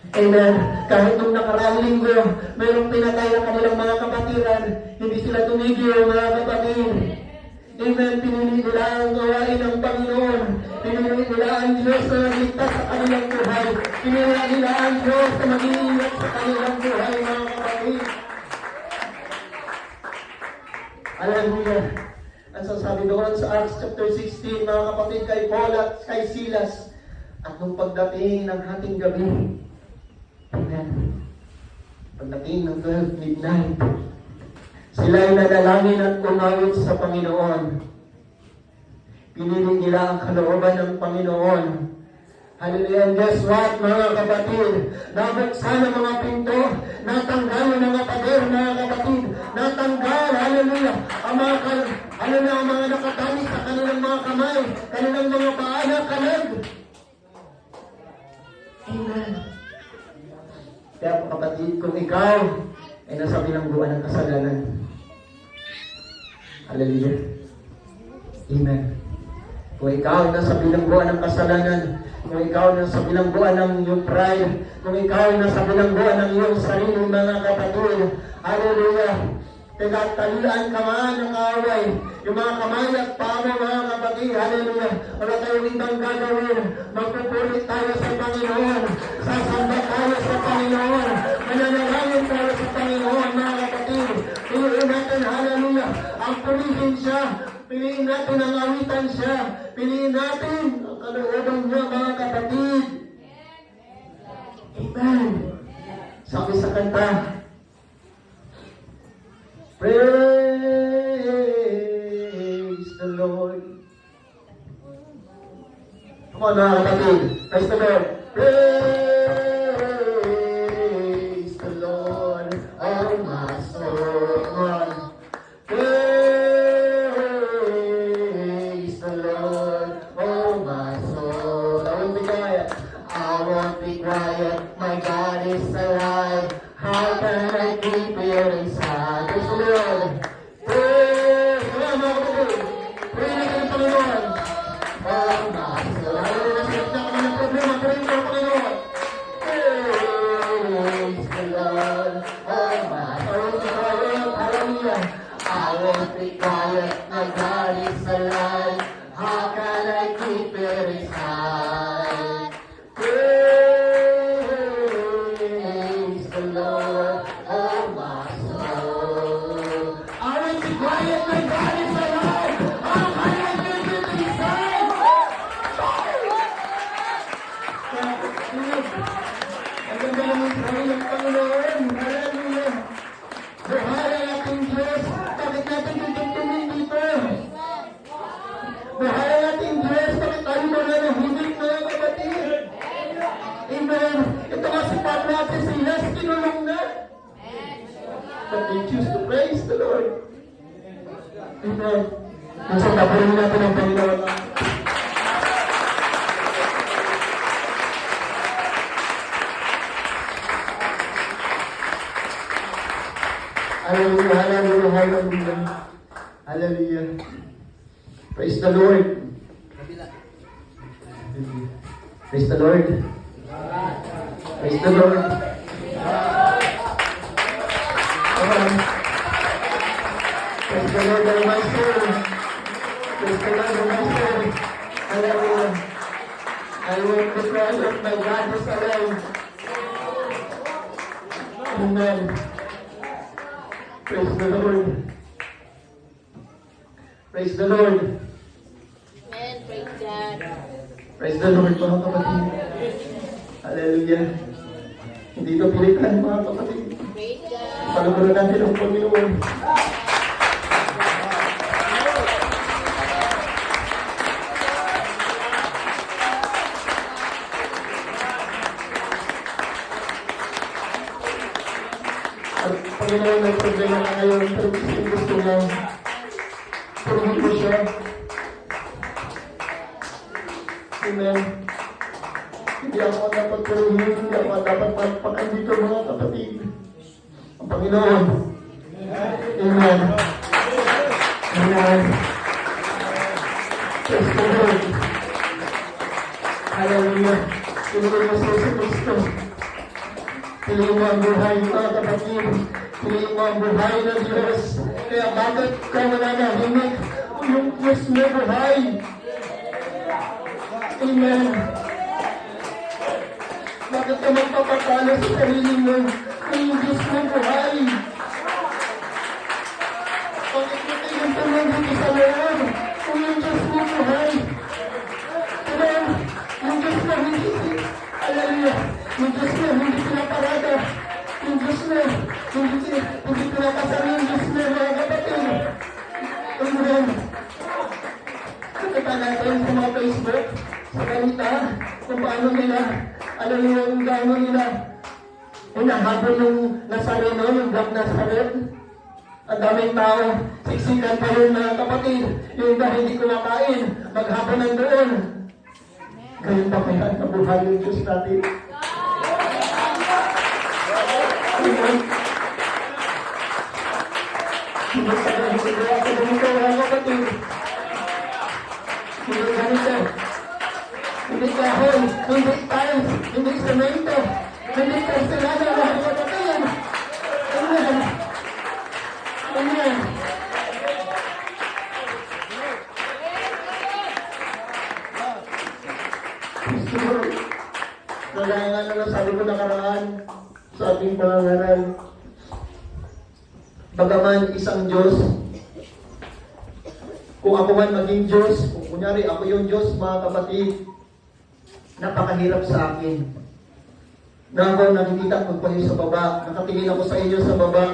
Amen. Kahit nung nakaraang linggo, mayroong pinatay na kanilang mga kapatiran, hindi sila tumigil, mga kapatid. Amen. Pinili nila ang gawain ng Panginoon. Pinili nila ang Diyos na nagligtas sa kanilang buhay. Pinili nila ang Diyos na mag-iingat sa kanilang buhay, mga kapatid. Hallelujah. Ang sasabi doon sa Acts chapter 16, mga kapatid, kay Paul at kay Silas, at nung pagdating ng hating gabi, amen, pagdating ng 12 midnight, sila ay nanalangin at umawit sa Panginoon. Pinili nila ang kalooban ng Panginoon. Hallelujah. And guess what, mga kapatid? Nabuksan ang mga pinto, natanggal ang mga pader, mga kapatid. Natanggal, hallelujah, ang mga nakatali sa kanilang mga kamay, kanilang mga paa na kalag. Amen. Kaya kapatid, kung ikaw ay nasa bilangguan ng kasalanan, hallelujah. Amen. Kung ikaw ay nasa bilangguan ng kasalanan, kung ikaw ay nasa bilangguan ng iyong pride, kung ikaw ay nasa bilangguan ng iyong sarili, mga kapatid, hallelujah, pinagtalian ka man ng kaaway, yung mga kamay at paa mo, mga kapatid, hallelujah, wala tayong ibang gagawin, magpupulit tayo sa Panginoon, sasamba tayo sa Panginoon, mananalangin tayo sa Panginoon, mga kapatid, piliin natin, hallelujah, ang pulihin siya, piliin natin ang awitan siya, piliin natin ang kalooban niya, mga kapatid. Amen. Sabi sa kanta, praise the Lord. Come on, mga kapatid. Praise the Lord. Praise the Lord, oh my soul. Come on. Praise the Lord, oh my soul. I won't be quiet. I won't be quiet. My God is alive. How can I keep it inside? Praise the Lord. Praise the Lord, mga kapatid. Praise natin ang Panginoon. Oh my soul. Hallelujah. Nasip na kami ng problema. Praise the Panginoon. Praise the Lord. Oh my soul. Hallelujah. I won't be quiet. My God is alive. How can I keep it inside? Praise the Lord, oh my soul. I won't be quiet, my God is alive. How can I keep it inside? Ang ganda naman sa ng Panginoon. Hallelujah. Buhay ang ating Diyos. Bakit natin tutugtungin dito? Buhay ang ating Diyos. Bakit tayo mananahimik, mga kapatid? Amen. Ito nga si Pablo at si Silas, kinulong na. But they choose to praise the Lord. Amen. Nasa tapunin natin ang Panginoon. Hallelujah, hallelujah, hallelujah. Hallelujah. Praise the Lord. Praise the Lord. Praise the Lord. Come on. Praise the Lord, O my soul. Praise the Lord, O my soul. Hallelujah. I will declare of my God is alive. Amen. Praise the Lord. Praise the Lord. Amen. Praise God. Praise the Lord, mga kapatid. Hallelujah. Hindi ito pilitan, mga kapatid. Praise God. Panuguran natin ang Panginoon. Ang Panginoon may problema na ngayon, pero gusto niya. Purihin ko siya. Amen. Hindi ako dapat purihin, hindi ako dapat magpakan dito, mga kapatid. Ang Panginoon. Amen. Amen. Praise the Lord. Hallelujah. Piliin mo sa Yesu Cristo. Piliin mo ang buhay, mga kapatid. Piliin mo ang buhay ng Diyos. Kaya bakit ka mananahimik? Yung Diyos mo buhay. Amen. Bakit ka magpapatalo sa sarili mo? Kung yung Diyos mo buhay. Bakit mo kayong tumulong sa loob? Kung yung Diyos mo buhay. Amen. Yung Diyos mo hindi, hallelujah. Yung Diyos mo hindi pinaparada. Yung Diyos mo hindi pinapasal yung Diyos mo, mga kapatid. Amen. Nakita natin sa mga Facebook, sa kanita, kung paano nila, alam niyo yung gaano nila, hinahabol yung Nazareno, yung Black Nazareth. Ang daming tao, siksikan pa yun, mga kapatid. Yung iba hindi kumakain, maghapon nandoon. Ganyan pa kaya nabuhay yung Diyos natin. Amen. Hindi sa ganito, mga kapatid. Hindi ganito. Hindi kahoy, hindi tiles, hindi semento, hindi porcelana, mga kapatid. Amen. Amen. Nalayangan na lang sabi ko nakaraan sa ating pangangaral. Bagaman isang Diyos, kung ako man maging Diyos, kung kunyari ako yung Diyos, mga kapatid, napakahirap sa akin. Na ako nakikita ko kayo sa baba, nakatingin ako sa inyo sa baba,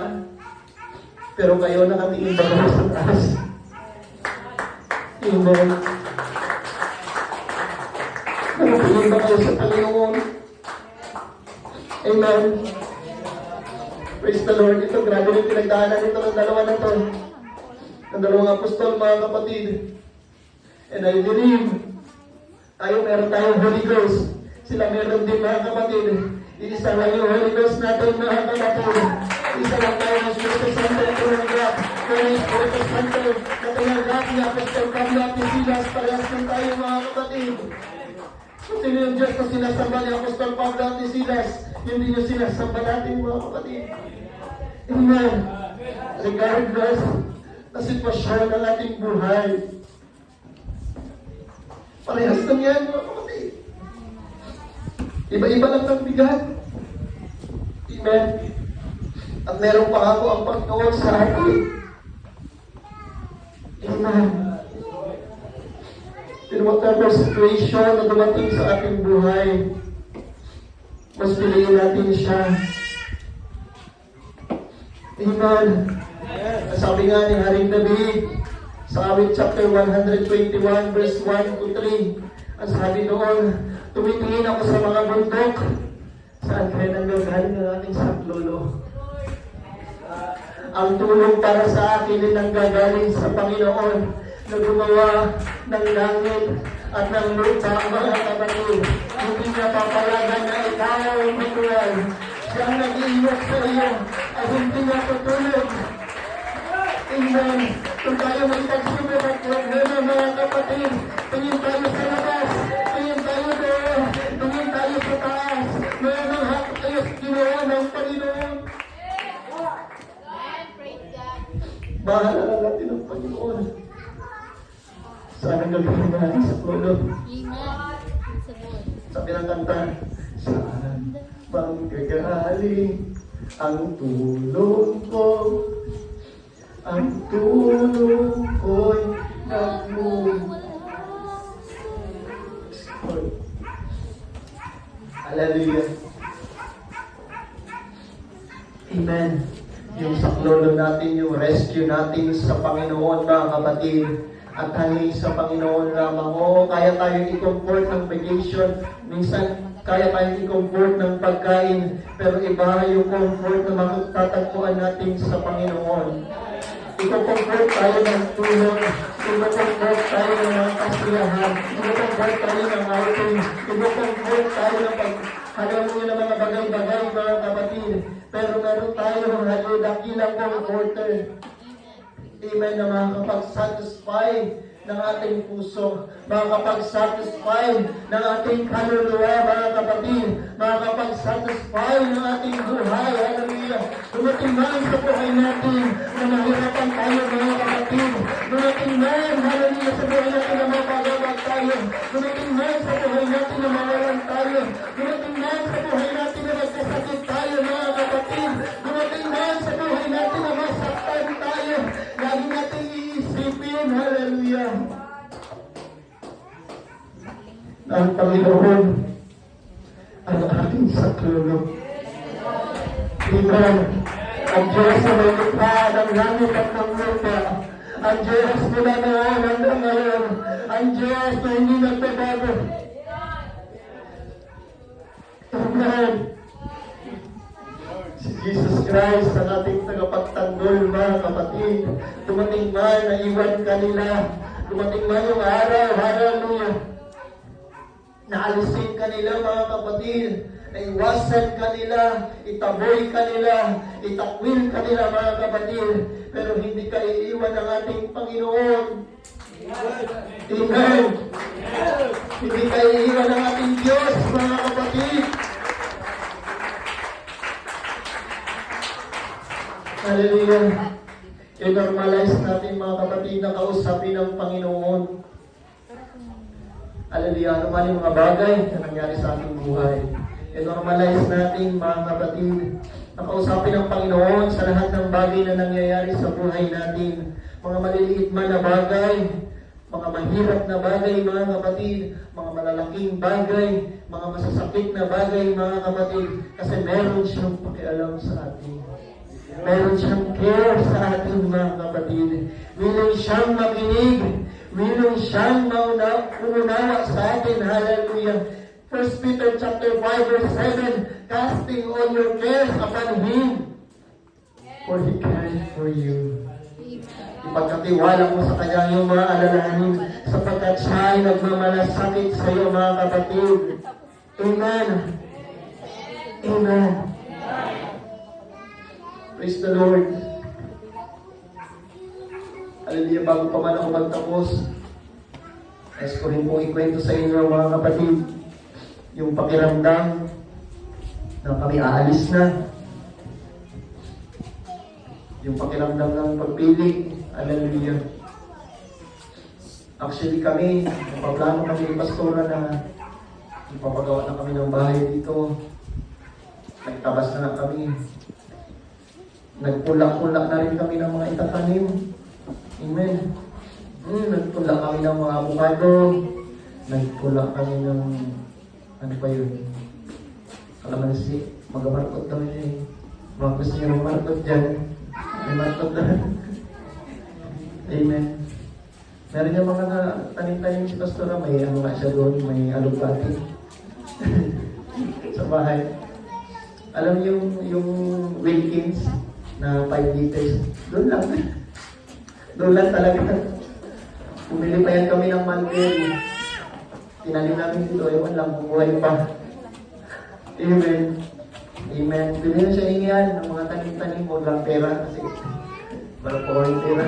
pero kayo nakatingin ba kayo sa taas? Amen. Nakatingin ba kayo sa Panginoon? Amen. Praise the Lord. Ito, grabe yung pinagdaanan nito ng dalawa na to. Ng dalawang apostol, mga kapatid. And I believe, meron tayong Holy Ghost. Sila meron din, mga kapatid. Isa lang yung Holy Ghost natin, mga kapatid. Isa lang tayo ng Espiritu Santo na tinanggap. Kaya yung Espiritu Santo na tinanggap ni Apostol Pablo at ni Silas, parehas ng tayo, mga kapatid. Kung sino yung Diyos na sinasamba ni Apostol Pablo at ni Silas, hindi yung sinasamba natin, mga kapatid. Amen. Regardless na sitwasyon ng ating buhay, parehas lang yan, mga kapatid. Iba-iba lang ng bigat. Amen. At meron pa ako ang Panginoon sa atin. Amen. In whatever situation na dumating sa ating buhay, mas piliin natin siya. Amen. Sabi nga ni Haring David, sa awit chapter 121, verse 1 to 3, ang sabi doon, tumitingin ako sa mga bundok, saan kaya nanggagaling ang ating saklolo? Ang tulong para sa akin ay nanggagaling sa Panginoon na gumawa ng langit at ng lupa, mga kapatid. Hindi niya papalagan na ikaw ang bituan. Siyang nag-iingat sa iyo at hindi niya tutulog. Amen. Kung tayo may tagsubok at problema, mga kapatid, tingin tayo sa labas, tingin tayo doon, tingin tayo sa taas. Mayroon hap tayo sa ginawa ng Panginoon. Mahalala natin ang Panginoon. Sana gagawin natin sa Lolo. Amen. Sabon. Sabi ng kanta, saan bang gagaling ang tulong ko? Ang tulong ko'y nagmumula. Hallelujah. Amen. Yung saklolo natin, yung rescue natin sa Panginoon, mga kapatid. At hanggang sa Panginoon lamang. Oo, kaya tayong i-comfort ng vacation. Minsan, kaya tayong i-comfort ng pagkain. Pero iba yung comfort na matatagpuan natin sa Panginoon. I-comfort tayo ng tulong. I-comfort tayo ng mga kasiyahan. I-comfort tayo ng outing. I-comfort tayo ng halamuin ng mga bagay-bagay, mga kapatid. Pero meron tayong dakilang comforter. Amen, na makakapag-satisfy ng ating puso, makakapag-satisfy ng ating kaluluwa, mga kapatid, makakapag-satisfy ng ating buhay. Hallelujah. Dumating man sa buhay natin na mahirapan tayo, mga kapatid. Dumating man, hallelujah, sa buhay natin na mapagabag tayo. Dumating man sa buhay natin na mawalan tayo. Dumating man sa buhay natin na magkasakit tayo, mga kapatid. Dumating man sa buhay natin na masaktan tayo. Lagi natin iisipin, hallelujah, na ang Panginoon ang ating saklolo. Amen. Ang Diyos na may likha ng langit at ng lupa. Ang Diyos mula noon hanggang ngayon. Ang Diyos na hindi nagbabago. Amen. Si Jesus Christ ang ating tagapagtanggol, mga kapatid. Dumating man na iwan kanila. Dumating man yung araw, hallelujah, naalisin kanila, mga kapatid. Naiwasan kanila, itaboy kanila, itakwil kanila, mga kapatid. Pero hindi ka iiwan ng ating Panginoon. Amen. Hindi ka iiwan ng ating Diyos, mga kapatid. Hallelujah. I-normalize natin, mga kapatid, na kausapin ng Panginoon. Hallelujah. Ano man yung mga bagay na nangyari sa ating buhay. I-normalize natin, mga kapatid, na kausapin ng Panginoon sa lahat ng bagay na nangyayari sa buhay natin. Mga maliliit man na bagay, mga mahirap na bagay, mga kapatid, mga malalaking bagay, mga masasakit na bagay, mga kapatid, kasi meron siyang pakialam sa atin. Meron siyang care sa ating, mga kapatid. Willing siyang makinig. Willing siyang umunawa sa atin. Hallelujah. 1 Peter chapter 5 verse 7, casting all your cares upon Him, for He cares for you. Ipagkatiwala mo sa Kanya yung mga alalahanin, sapagkat siya ay nagmamalasakit sa iyo, mga kapatid. Amen. Amen. Praise the Lord. Hallelujah. Bago pa man ako magtapos, nais ko rin pong ikwento sa inyo, mga kapatid, yung pakiramdam na kami aalis na. Yung pakiramdam ng pagpili. Hallelujah. Actually kami, napaplano kami ni Pastora na ipapagawa na kami ng bahay dito. Nagtabas na kami. Nagpulak-pulak na rin kami ng mga itatanim. Amen. Nagpulak kami ng mga avocado. Nagpulak kami ng ano pa yun? Kalamansi. Magamarkot daw yun eh. Mga gusto niya magmarkot dyan. May markot na. Amen. Meron niya mga tanim-tanim si Pastora. May ano nga siya doon. May alugbati. Sa bahay. Alam yung Wilkins na 5 liters. Doon lang. Doon lang talaga. Pumili pa yan kami ng mulberry. Tinanim namin dito. Ewan lang, buhay pa. Amen. Amen. Pwede na siya hingihan ng mga tanim-tanim mo lang pera. Kasi para po yung pera.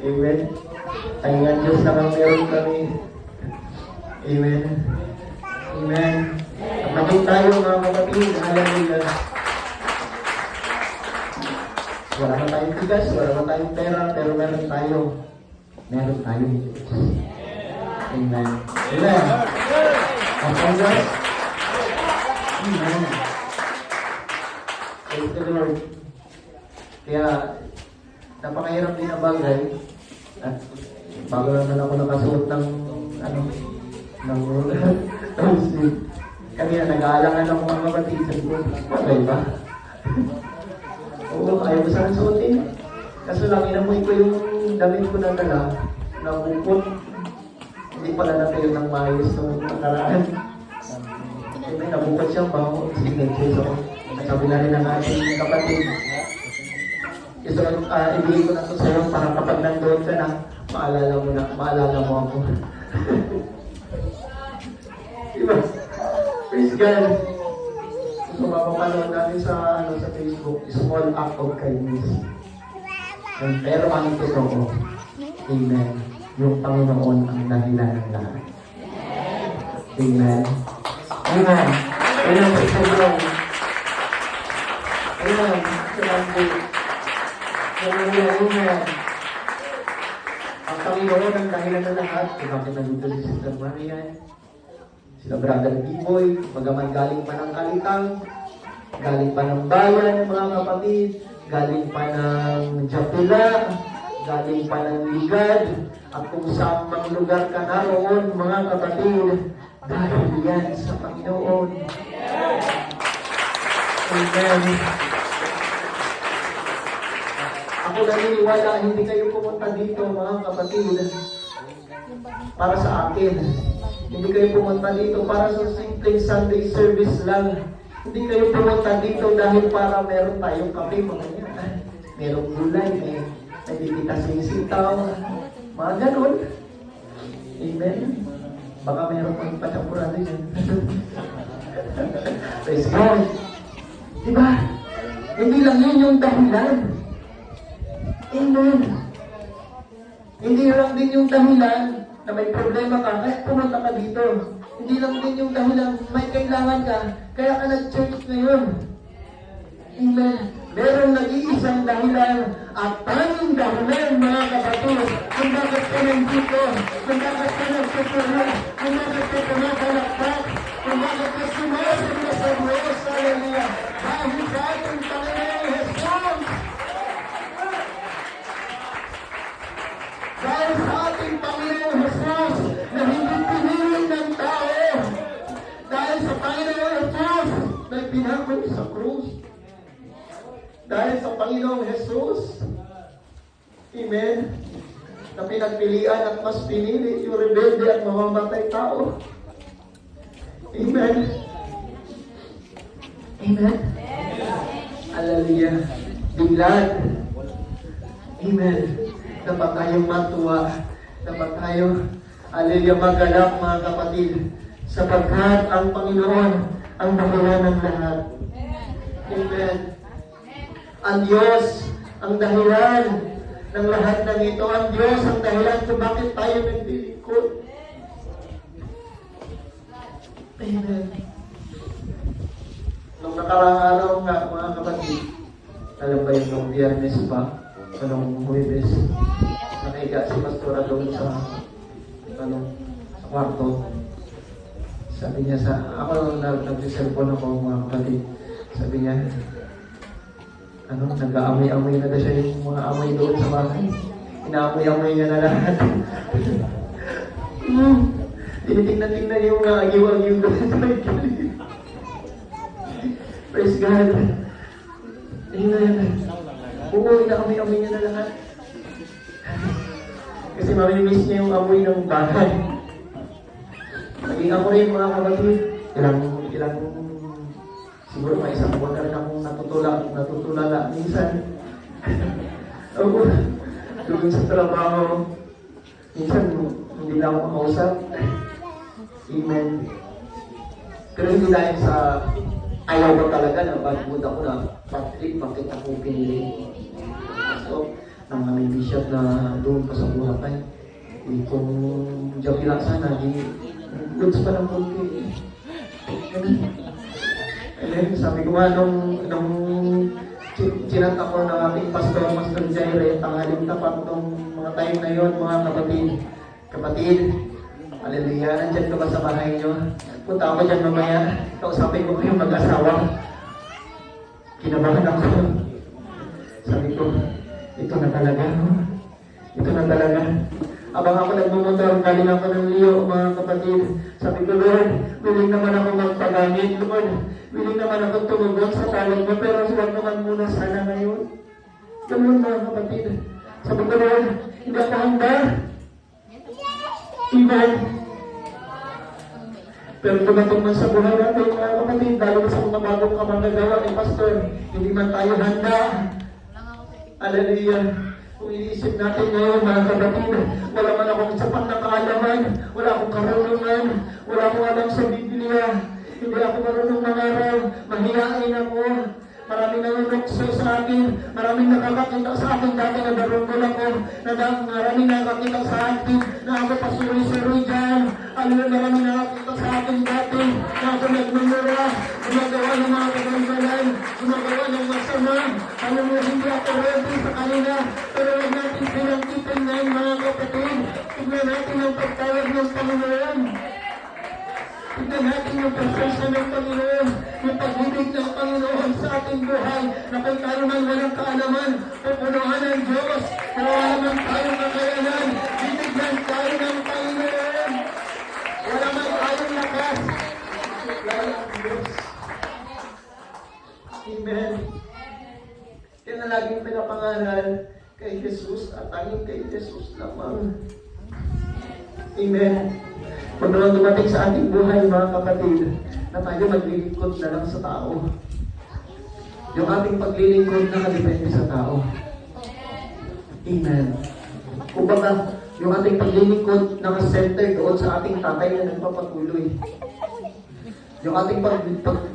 Amen. Taingan Diyos lang ang meron kami. Amen. Amen. Maging tayo, mga kapatid. Hallelujah. Wala man tayong bigas, wala man tayong pera, pero meron tayong Diyos. Amen. Amen. Okay, guys? Amen. Praise the Lord. Kaya, napakahirap din na bagay. At bago naman ako nakasuot ng sleep. Kanina, nag-aalangan ako mga kapatid. Sabi ko, okay ba? Oo, ayaw ko sana suotin. Kaso lang, inamoy ko yung damit ko na dala, nabukot. Hindi pala natayo ng maayos nung nakaraan. May nabukot siyang bango. Sige, so, sabi na rin ng ating kapatid. So, ibigay ko na ito sa'yo para kapag nandoon ka na, maalala mo ako. Diba? Praise God. So, mapapanood natin sa Facebook, small act of kindness. Pero ang totoo, amen, yung Panginoon ang dahilan ng lahat. Amen. Amen. Amen. Amen. Amen. Ang Panginoon ang dahilan ng lahat. Kung bakit nandito si Sister Marian, sila Brother B-Boy, bagaman galing pa ng Kalitang, galing pa ng bayan, mga kapatid, galing pa ng Japila, galing pa ng Ligad, at kung saan mang lugar ka naroon, mga kapatid, dahil yan sa Panginoon. Amen. Ako naniniwala, hindi kayo pumunta dito, mga kapatid, para sa akin. Hindi kayo pumunta dito para sa simpleng Sunday service lang. Hindi kayo pumunta dito dahil para meron tayong kape, mga yan. Merong gulay, may bibita sitaw, mga ganun. Amen. Baka meron pang pachampurado yan. Praise God. Diba? Hindi lang yun yung dahilan. Amen. Hindi lang din yung dahilan na may problema ka, kaya pumunta ka dito. Hindi lang din yung dahilan, may kailangan ka, kaya ka nag-church ngayon. Amen. Meron nag-iisang dahilan at tanging dahilan, mga kapatid, kung bakit ka nandito, kung bakit ka nagtutulog, kung bakit ka tumakalakpak, kung bakit ka sumasabi sa Diyos, hallelujah, dahil sa ating Panginoon Jesus. Dahil sa ating Panginoon Jesus na hindi pinili ng tao. Dahil sa Panginoon Jesus na pinagod sa krus. Dahil sa Panginoong Jesus, amen, na pinagpilian at mas pinili yung rebelde at mamamatay tao. Amen. Amen. Hallelujah. Biglad. Amen. Dapat tayong matuwa. Dapat tayo, hallelujah, magalak, mga kapatid, sapagkat ang Panginoon ang dahilan ng lahat. Amen. Ang Diyos ang dahilan ng lahat ng ito. Ang Diyos ang dahilan kung bakit tayo naglilingkod. Amen. Nung nakaraang araw nga, mga kapatid, alam ba yung nung Biyernes pa, o nung Huwebes, nakahiga si Pastora doon sa kwarto. Sabi niya ako nag-cellphone ako, mga kapatid. Sabi niya, nag-aamoy-amoy na siya yung mga amoy doon sa bahay. Inaamoy-amoy niya na lahat. Tinitingnan yung agiw-agiw doon sa may kilid. Praise God. Amen. Oo, inaamoy-amoy niya na lahat. Kasi mamimiss niya yung amoy ng bahay. Naging ako rin, mga kapatid. Ilang siguro may isang buwan na rin akong natutulala minsan. Oo, doon sa trabaho, minsan hindi na ako makausap. Amen. Pero hindi dahil sa ayaw ko talaga na bad mood ako na Patrick, bakit ako pinili. So, nang aming bishop na doon pa sa Boracay, kung diyan lang sana, goods pa ng konti. And then, sabi ko nga, nung Sinat ako ng ating pastor, Pastor Jaire, tanghaling tapat ng mga time na yon, mga kapatid. Kapatid, hallelujah, nandyan ka ba sa bahay nyo? Punta ako dyan mamaya, kausapin ko kayong mag-asawa. Kinabahan ako. Sabi ko, ito na talaga. Ito na talaga. Abang ako nagmumotor, galing ako ng Leo, mga kapatid. Sabi ko, Lord, willing naman ako magpagamit. Lord, willing naman ako tumugon sa tawag mo, pero huwag naman muna sana ngayon. Ganun, mga kapatid. Sabi ko, Lord, hindi ako handa. Amen. Pero tumatong man sa buhay natin, mga kapatid, dahil sa mga bagong kamangagawa ni Pastor, hindi man tayo handa. Hallelujah. Kung iniisip natin ngayon, mga kapatid, wala man akong sapat na kaalaman, wala akong karunungan, wala akong alam sa Biblia, hindi ako marunong mangaral, mahihain ako, maraming nanunukso sa akin, maraming nakakakita sa akin dati na darunggol ako, maraming nakakita sa akin na ako pasuloy-suloy dyan, maraming nakakita sa akin dati na ako nagmumura, gumagawa ng mga kaganggalan, gumagawa ng masama, alam mo, hindi ako ready sa kanila, pero huwag natin pinagkitin ngayon, mga kapatid, tignan natin ang pagtawag ng Panginoon. Tignan natin yung presensya ng Panginoon, yung pag-ibig ng Panginoon sa ating buhay, na kung tayo man walang kaalaman, pupunuan ng Diyos, kung wala man tayong kakayanan, bibigyan tayo ng Panginoon. Wala man tayong lakas. Lalo ang Diyos. Amen. Kaya na laging pinapangaral kay Jesus at tanging kay Jesus lamang. Amen. Kung naman dumating sa ating buhay, mga kapatid, na tayo maglilingkod na lang sa tao. Yung ating paglilingkod nakadepende sa tao. Amen. Kung baka, yung ating paglilingkod naka-center doon sa ating tatay na nagpapatuloy. Yung ating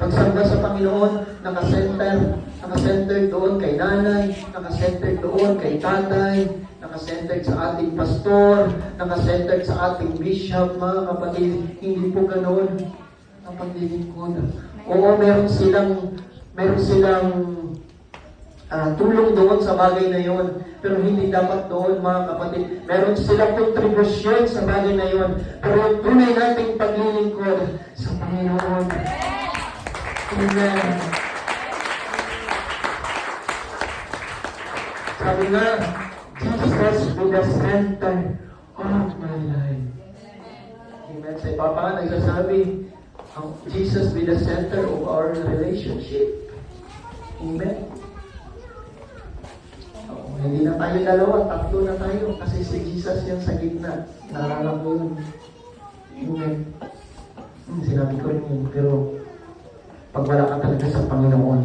pagsamba sa Panginoon, naka-center doon kay nanay, naka-center doon kay tatay, naka-centered sa ating pastor, naka-centered sa ating bishop, mga kapatid. Hindi po ganoon ang paglilingkod. Oo, meron silang tulong doon sa bagay na yon, pero hindi dapat doon, mga kapatid. Meron silang kontribusyon sa bagay na yon, pero yung tunay nating paglilingkod sa Panginoon. Amen. Sabi nga, Jesus be the center of my life. Amen. Sa Papa nga nagsasabi, Jesus be the center of our relationship. Amen. Hindi na tayo dalawa, tatlo na tayo. Kasi si Jesus yan sa gitna. Nararam mo yun. Amen. Sinabi ko rin yun. Pero, pag wala ka talaga sa Panginoon,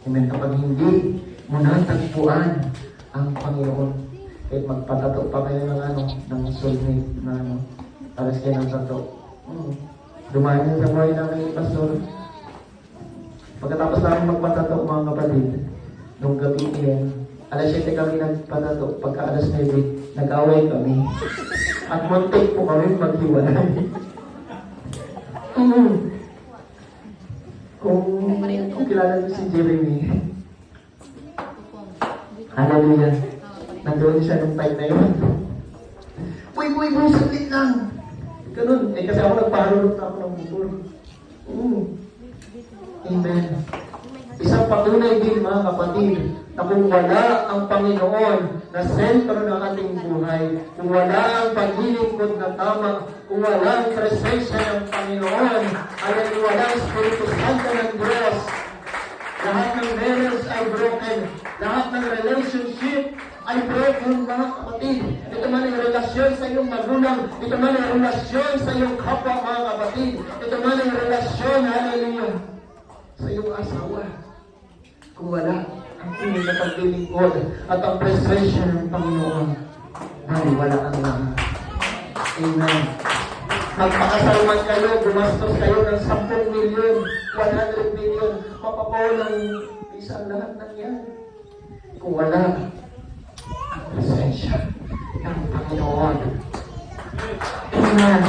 amen, kapag hindi mo natagpuan ang Panginoon, kahit magpatato pa kayo ng soulmate na alas kayo ng tato. Dumaan yun sa buhay namin, Pastor. Pagkatapos namin magpatato, mga kapatid, nung gabi yan, alas 7 kami nagpatato, pagka alas 9, nag-away kami. At muntik po kami maghiwalay. Kung kilala niyo si Jeremy, hallelujah, nandoon siya nung time na yun. Uy, saglit lang. Ganun. Kasi ako nagpaharulog na ako ng motor. Amen. Isang patunay din, mga kapatid, na kung wala ang Panginoon na sentro ng ating buhay, kung wala ang paglilingkod na tama, kung wala ang presensya ng Panginoon, ay wala ang Espiritu Santo ng Diyos, lahat ng marriage ay broken, lahat ng relationship ay broken, mga kapatid. Ito man ang relasyon sa iyong magulang, ito man ang relasyon sa iyong kapwa, mga kapatid, ito man ang relasyon, hallelujah, sa iyong asawa. Kung wala ang tunay na paglilingkod at ang presensya ng Panginoon, wala ang mga. Amen. Magpakasalman kayo, gumastos kayo ng 10 milyon, 100 milyon, mapapawalan isang lahat ng yan. Kung wala ang presensya ng Panginoon. Amen.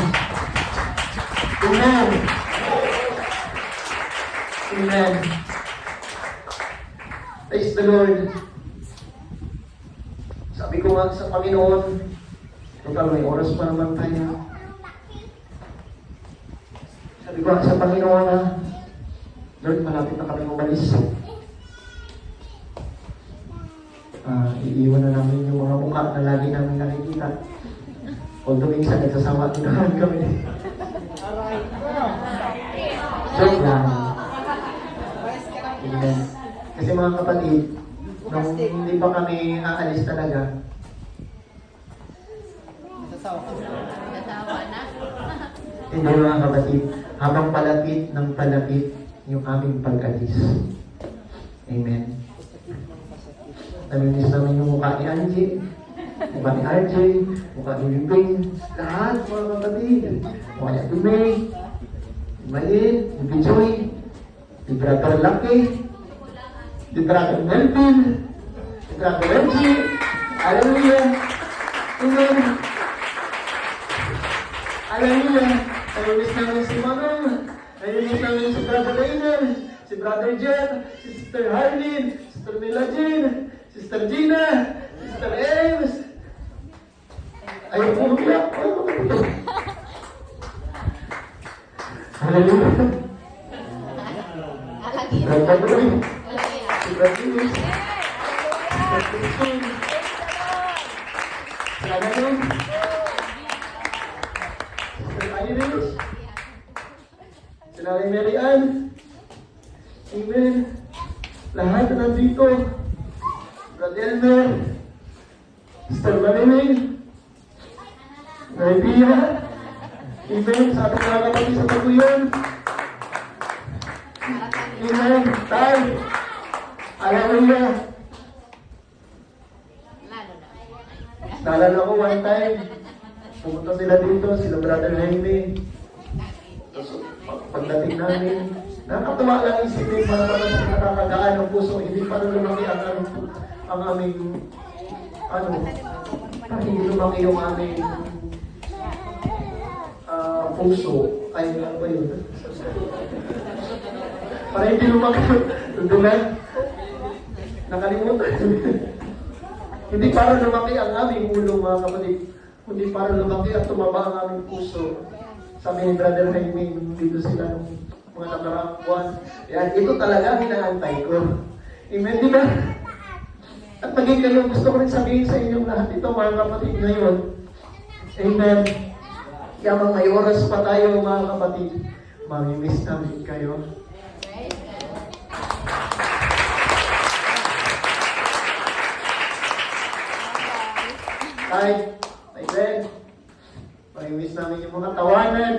Amen. Amen. Praise the the Lord. Sabi ko nga sa Panginoon, total may oras pa naman tayo. Sabi ko nga sa Panginoon na, Lord, malapit na kami umalis. Iiwan na namin yung mga mukha na lagi namin nakikita. Although minsan nagsasama din naman kami. Joke lang. Amen. Kasi mga kapatid, nung hindi pa kami aalis talaga, Natawa na. hindi mga kapatid, habang palapit ng palapit yung aming pag-alis. Amen. Namimiss namin yung mukha ni Angie, mukha ni RJ, mukha ni Limping, lahat mga kapatid. Mukha ni Ate May, ni Malin, ni Bijoy, ni Brother Lucky, ni Brother Melvin, ni Brother Reggie. Hallelujah! Amen! Hallelujah! Namimiss namin si Mama, namimiss namin si Brother Rainer, si Brother Jeff, si Sister Harlin, Sister Mila Jean, Sister Gina, Sister Ames. Ayaw po umiyak. Hallelujah. Alagi. Brother Roy, Alagi. si Brother Luis, Sister Christine, Sister Ann, Sister Iris, Sister Mary Ann. Amen. Lahat na nandito. Brother Elmer, Sister Mariming, Mary Pia, Amen. Sa ating mga kapatid sa Taguyon. Amen. Tay. Hallelujah. Lalo na. Naalala ko one time, pumunta sila dito, sila Brother Jaime. Tapos pagdating namin, nakakatuwa lang isipin para sa nakakagaan ng puso, hindi pa rin lumaki ang aming, hindi lumaki yung aming puso. Ay, ano ba yun? Para hindi lumaki, doon na, nakalimutan. Hindi para lumaki ang aming ulo, mga kapatid. Hindi para lumaki at tumaba ang aming puso. Sabi ni Brother Jaime, dito sila nung mga nakaraang buwan. Yan, ito talaga ang hinaantay ko. Amen, di ba? At maging kayo, gusto ko rin sabihin sa inyong lahat ito, mga kapatid, ngayon. Amen. Kaya may oras pa tayo, mga kapatid. Mamimiss namin kayo. Hi, my friend. Mamimiss namin yung mga tawanan.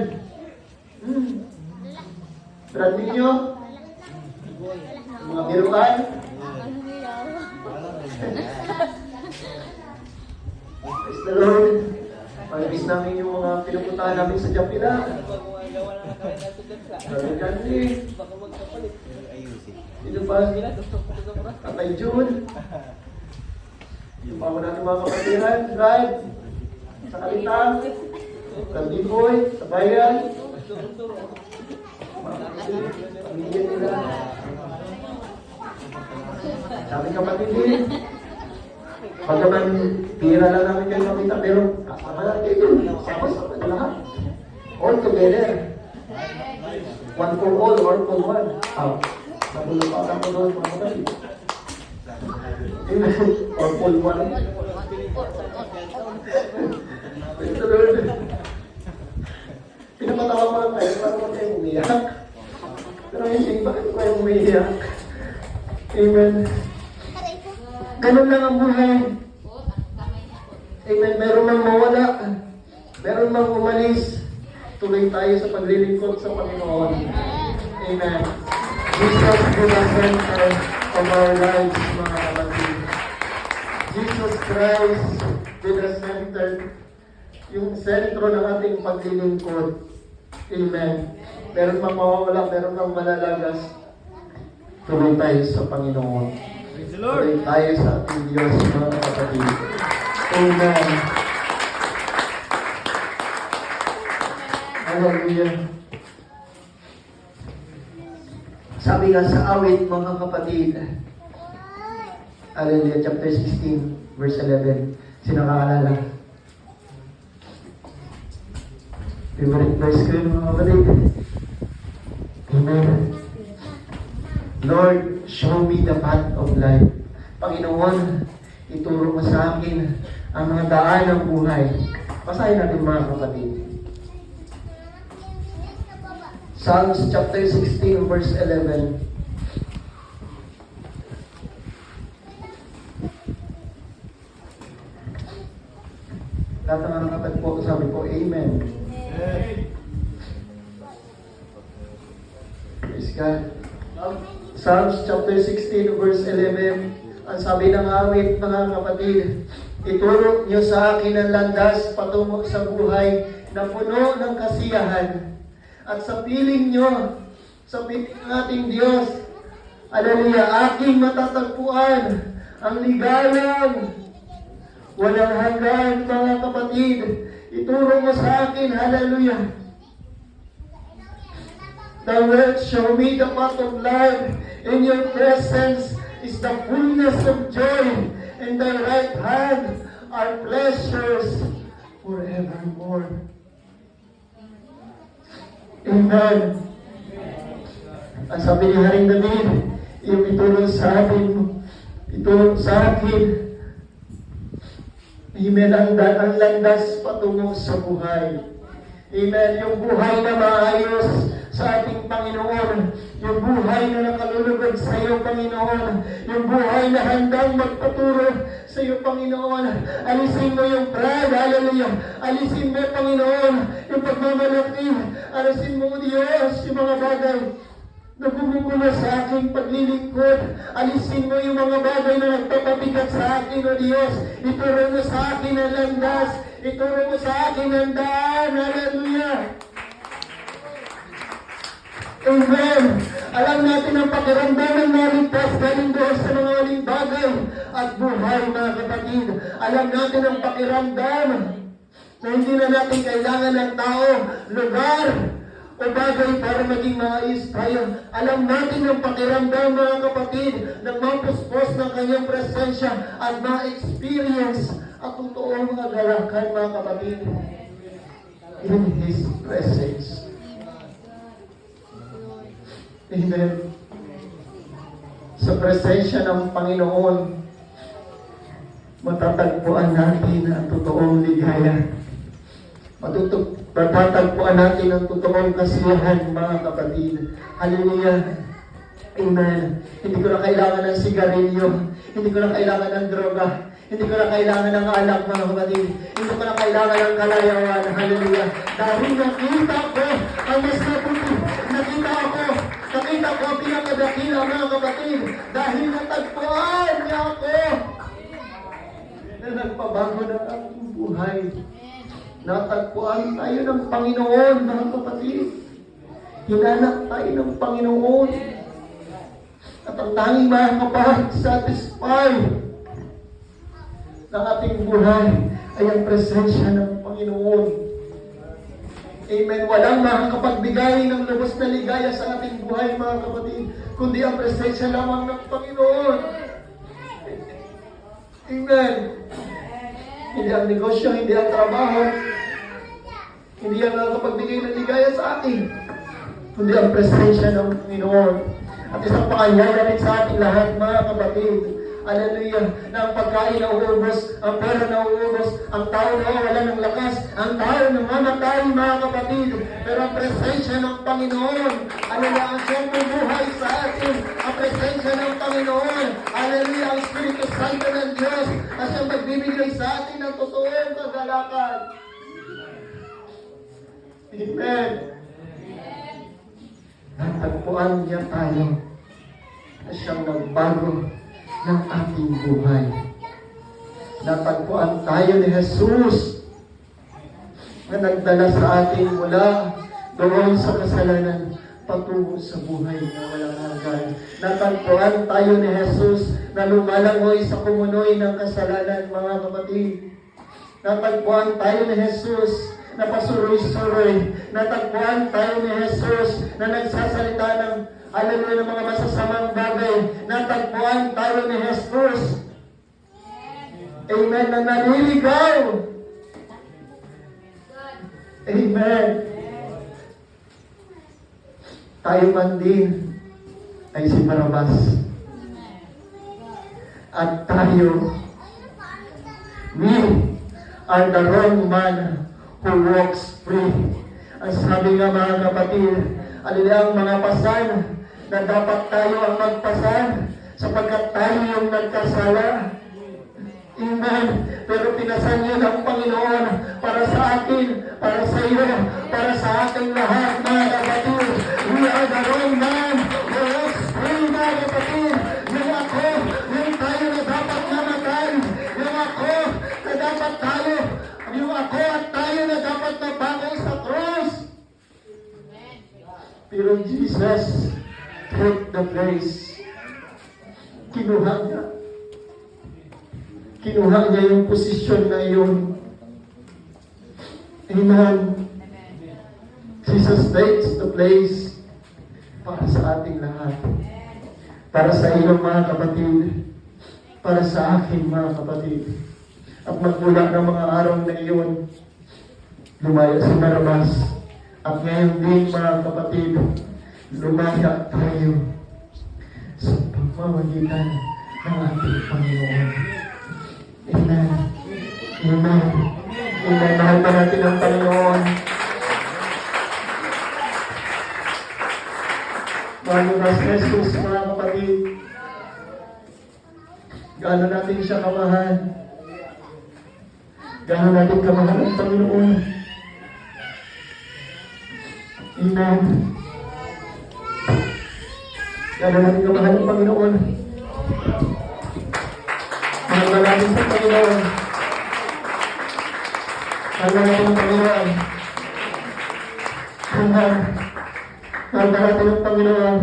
Brad ninyo. Yung mga biruan. Praise the Lord. Mamimiss namin yung mga pinupuntahan namin sa Japila. Brother Candy. Sino pa? Tatay June. Yung mga natin mga kapatiran, Brad. Sa Kalitang. Brad Boy. Sa Bayan. Pamilya nila. Sabi kapatid din. Pag naman, pira lang namin kayo makita, pero kasama lang kayo. Sama-sama na lahat. All together. One for all, or for one. Nabulupakan ko doon, mga kapatid. Or for one. Ito doon. Pinapatawa mo lang tayo, para mo kayo umiyak. Pero hindi, bakit kayo umiyak? Amen. Ganun lang ang buhay. Amen. Meron mang mawala. Meron mang umalis. Tuloy tayo sa paglilingkod sa Panginoon. Amen. Jesus be the center of our lives, mga kapatid. Jesus Christ be the center. Yung sentro ng ating paglilingkod. Amen. Meron mang mawawala, meron mang malalagas. Tuloy tayo sa Panginoon. Tuloy tayo sa ating Diyos, mga kapatid. Amen. Hallelujah. Sabi nga sa awit, mga kapatid, Hallelujah, chapter 16, verse 11. Sino nakaalala? Favorite verse ko yun, mga kapatid. Amen. Lord, show me the path of life. Panginoon, ituro mo sa akin ang mga daan ng buhay. Basahin natin mga kapatid. Psalms chapter 16, verse 11. Lahat ng nakatag po, sabi ko, Amen. Praise God. Psalms chapter 16, verse 11. Ang sabi ng awit, mga kapatid, ituro niyo sa akin ang landas patungo sa buhay na puno ng kasiyahan. At sa piling niyo, sa piling ng ating Diyos, hallelujah, aking matatagpuan ang ligayang walang hanggan, mga kapatid. Ituro mo sa akin, hallelujah. The word, show me the path of life. In your presence is the fullness of joy. In thy right hand are pleasures forevermore. Amen. Ang sabi ni Haring David, yung ituro sa atin, ituro sa akin, Amen, ang landas patungo sa buhay. Amen, yung buhay na maayos sa ating Panginoon, yung buhay na nakalulugod sa iyo, Panginoon, yung buhay na handang magpaturo sa iyo, Panginoon. Alisin mo yung pride, hallelujah. Alisin mo, Panginoon, yung pagmamalaki. Alisin mo, Diyos, yung mga bagay na gumugulo sa aking paglilingkod. Alisin mo yung mga bagay na nagpapabigat sa akin, O Diyos. Ituro mo sa akin ang landas. Ituro mo sa akin ang daan. Hallelujah. Amen. Alam natin ang pakiramdam ng maligtas galing doon sa mga maling bagay at buhay, mga kapatid. Alam natin ang pakiramdam na hindi na natin kailangan ng tao, lugar, o bagay para maging maayos tayo. Alam natin ang pakiramdam, mga kapatid, ng mapuspos ng kanyang presensya at ma-experience at totoong kagalakan, mga kapatid, in His presence. Amen. Sa presensya ng Panginoon, matatagpuan natin ang totoong ligaya. Matatagpuan natin ang totoong kasiyahan, mga kapatid. Hallelujah. Amen. Hindi ko na kailangan ng sigarilyo. Hindi ko na kailangan ng droga. Hindi ko na kailangan ng alak, mga kapatid. Hindi ko na kailangan ng kalayawan. Hallelujah. Dahil nakita ko ang mas mabuti. Nakita ko ang pinakadakila, mga kapatid. Dahil natagpuan niya ako na nagpabago ng aking buhay. Natagpuan tayo ng Panginoon, mga kapatid. Hinanap tayo ng Panginoon. At ang tanging makakapag-satisfy ng ating buhay ay ang presensya ng Panginoon. Amen. Walang makakapagbigay ng lubos na ligaya sa ating buhay, mga kapatid, kundi ang presensya lamang ng Panginoon. Amen. Hindi ang negosyo, hindi ang trabaho, hindi ang nakakapagbigay ng ligaya sa atin, kundi ang presensya ng Panginoon. At isang pakayaya rin sa ating lahat, mga kapatid. Hallelujah. Na ang pagkain na uubos, ang pera na uubos, ang tao na wala ng lakas, ang tao na mamatay, mga kapatid. Pero ang presensya ng Panginoon, hallelujah, ang siyang buhay sa atin, ang presensya ng Panginoon, hallelujah, ang Espiritu Santo ng Diyos, ang siyang magbibigay sa atin ng totoong kagalakan. Amen. Natagpuan niya tayo na siyang nagbago ng ating buhay. Natagpuan tayo ni Jesus na nagdala sa atin mula doon sa kasalanan patungo sa buhay na walang hanggan. Natagpuan tayo ni Jesus na lumalangoy sa kumunoy ng kasalanan, mga kapatid. Natagpuan tayo ni Jesus na pasuroy-suroy. Natagpuan tayo ni Jesus na nagsasalita ng alam mo ng mga masasamang bagay, natagpuan tayo ni Jesus. Amen, na naliligaw. Amen. Tayo man din ay si Barabas. At tayo, we are the wrong man who walks free. Ang sabi nga mga kapatid, alin ang mga pasan na dapat tayo ang magpasan sapagkat tayo yung nagkasala. Amen. Pero pinasan niyo ng Panginoon para sa akin, para sa iyo, para sa ating lahat, mga kapatid. We are the wrong man who walks free, mga kapatid. Yung ako, yung tayo na dapat namatay. Yung ako na dapat tayo, yung ako at tayo na dapat mabangay sa cross. Pero Jesus took the place. Kinuha niya. Kinuha niya yung posisyon na yun. Amen. Jesus takes the place para sa ating lahat. Para sa iyong mga kapatid. Para sa akin mga kapatid. At magmula ng mga araw na iyon, lumaya si Barabas. At ngayon din mga kapatid, lumaya tayo sa pamamagitan ng ating Panginoon. Amen. Amen. Amen. Mahal pa natin ang Panginoon. Mahal na si Jesus, mga kapatid. Gaano natin siya kamahal. Gaano natin kamahal ang Panginoon. Amen. Gaano natin kamahal ang Panginoon. Mahal na natin sa Panginoon. Mahal na natin ang Panginoon. Mahal na natin ang Panginoon.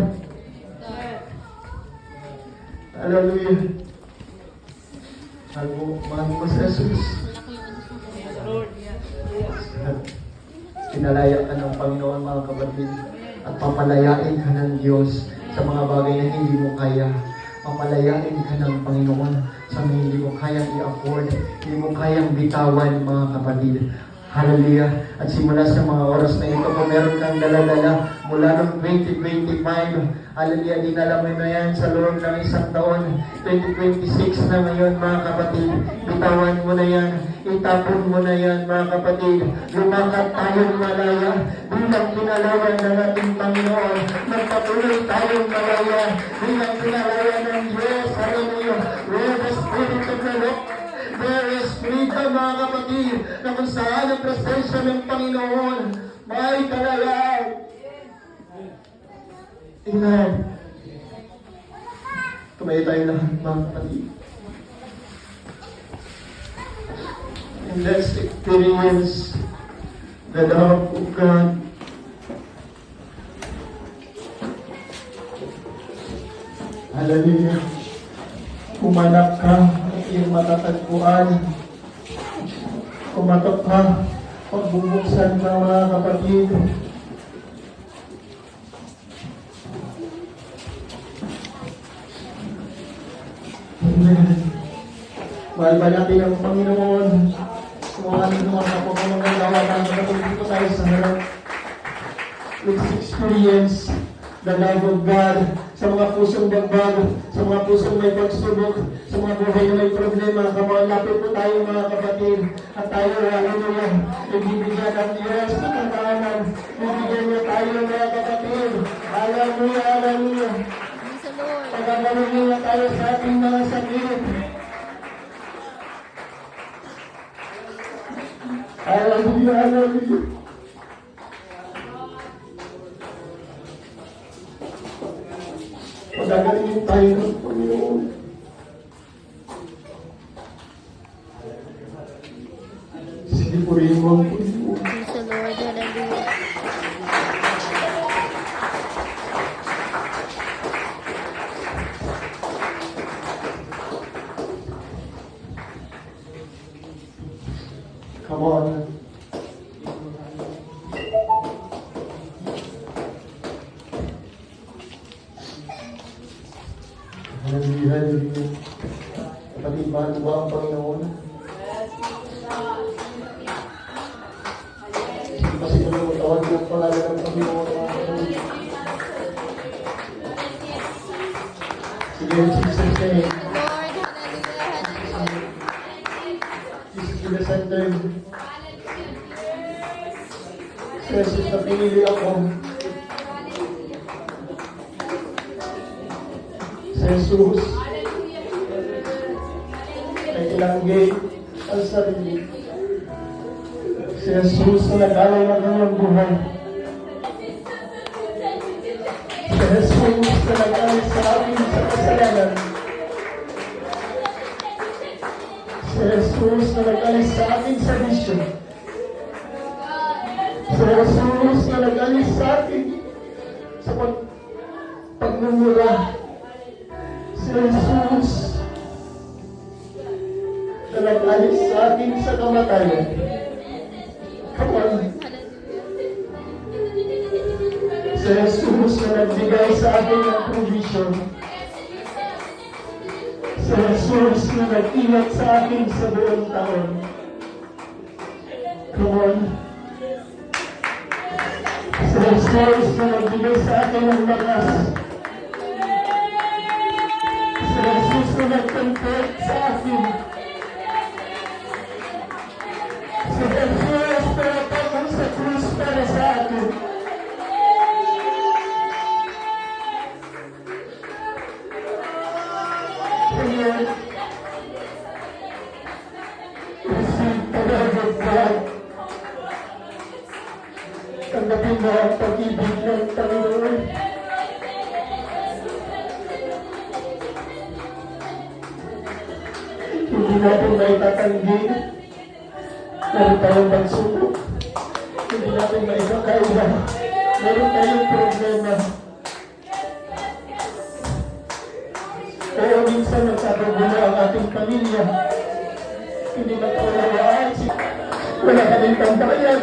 Hallelujah. Mahal mo sa Jesus. Pinalaya ka ng Panginoon, mga kapatid, at papalayain ka ng Diyos sa mga bagay na hindi mo kaya. Papalayain ka ng Panginoon sa mga hindi mo kayang i-afford, hindi mo kayang bitawan, mga kapatid. Hallelujah. At simula sa mga oras na ito, kung meron kang dala-dala mula noong 2025, hallelujah, dinala mo na yan sa loob ng isang taon. 2026 na ngayon, mga kapatid. Bitawan mo na yan. Itapon mo na yan, mga kapatid. Lumakad tayong malaya bilang pinalawan ng ating Panginoon. Magpatuloy tayong malaya bilang pinalawan ng Diyos. Hallelujah. Where the Spirit of the Lord, there is freedom, mga kapatid, na kung saan ang presensya ng Panginoon, may kalayaan. Amen. Tumayo tayo lahat, mga kapatid. And let's experience the love of God. Hallelujah. Kumanap ka at iyong matatagpuan. Kumatok ka, pagbubuksan ka, mga kapatid. Amen. Mahal ba natin ang Panginoon? Kung ano naman ako kung magagawa natin na kung dito tayo sa harap. Let's experience the love of God sa mga pusong bagbag, sa mga pusong may pagsubok, sa mga buhay na may problema. Kamalapit po tayo, mga kapatid, at tayo, hallelujah, ibibigyan ng Diyos na katahanan. Ibigyan niya tayo, mga kapatid. Hallelujah, hallelujah. Pagkakalungin na tayo sa ating mga sakit. Hallelujah, hallelujah. Pagkakalungin tayo ng Panginoon. Sige po rin mo ang Panginoon. Praise the Lord, hallelujah. Come on. ba ang Panginoon? Kasi kung tawag yung pangalan ng Panginoon, mga kapatid. Sige, Jesus name. Lord, hallelujah, hallelujah. Jesus to the center. Jesus na pinili ako. Sa Jesus. Ay ilanggi ang sarili. Si Jesus na nag-alay ng kanyang buhay. Si Jesus na nag-alay sa akin sa kasalanan. Si Jesus na nag-alay sa akin sa bisyo. Si Jesus na nag-alay sa akin sa pagmumura. Si Jesus na nag-alay sa akin sa kamatayan. Come on. Si Jesus na nagbigay sa akin ng provision. Si Jesus na nag-ingat sa akin sa buong taon. Come on. Si Jesus na nagbigay sa akin ng lakas. Si Jesus na nag-comfort sa akin. Si Jesus na nagpapang sa krus para sa akin. Kaya, receive the love of God. Tanggapin mo ang pag-ibig ng Panginoon. Hindi natin maitatanggi. Meron tayong pagsubok. Hindi natin maikakaiba. Meron tayong problema. Kaya minsan nagsasagulo ang ating pamilya. Hindi magkaunawaan. Wala kaming tambayan.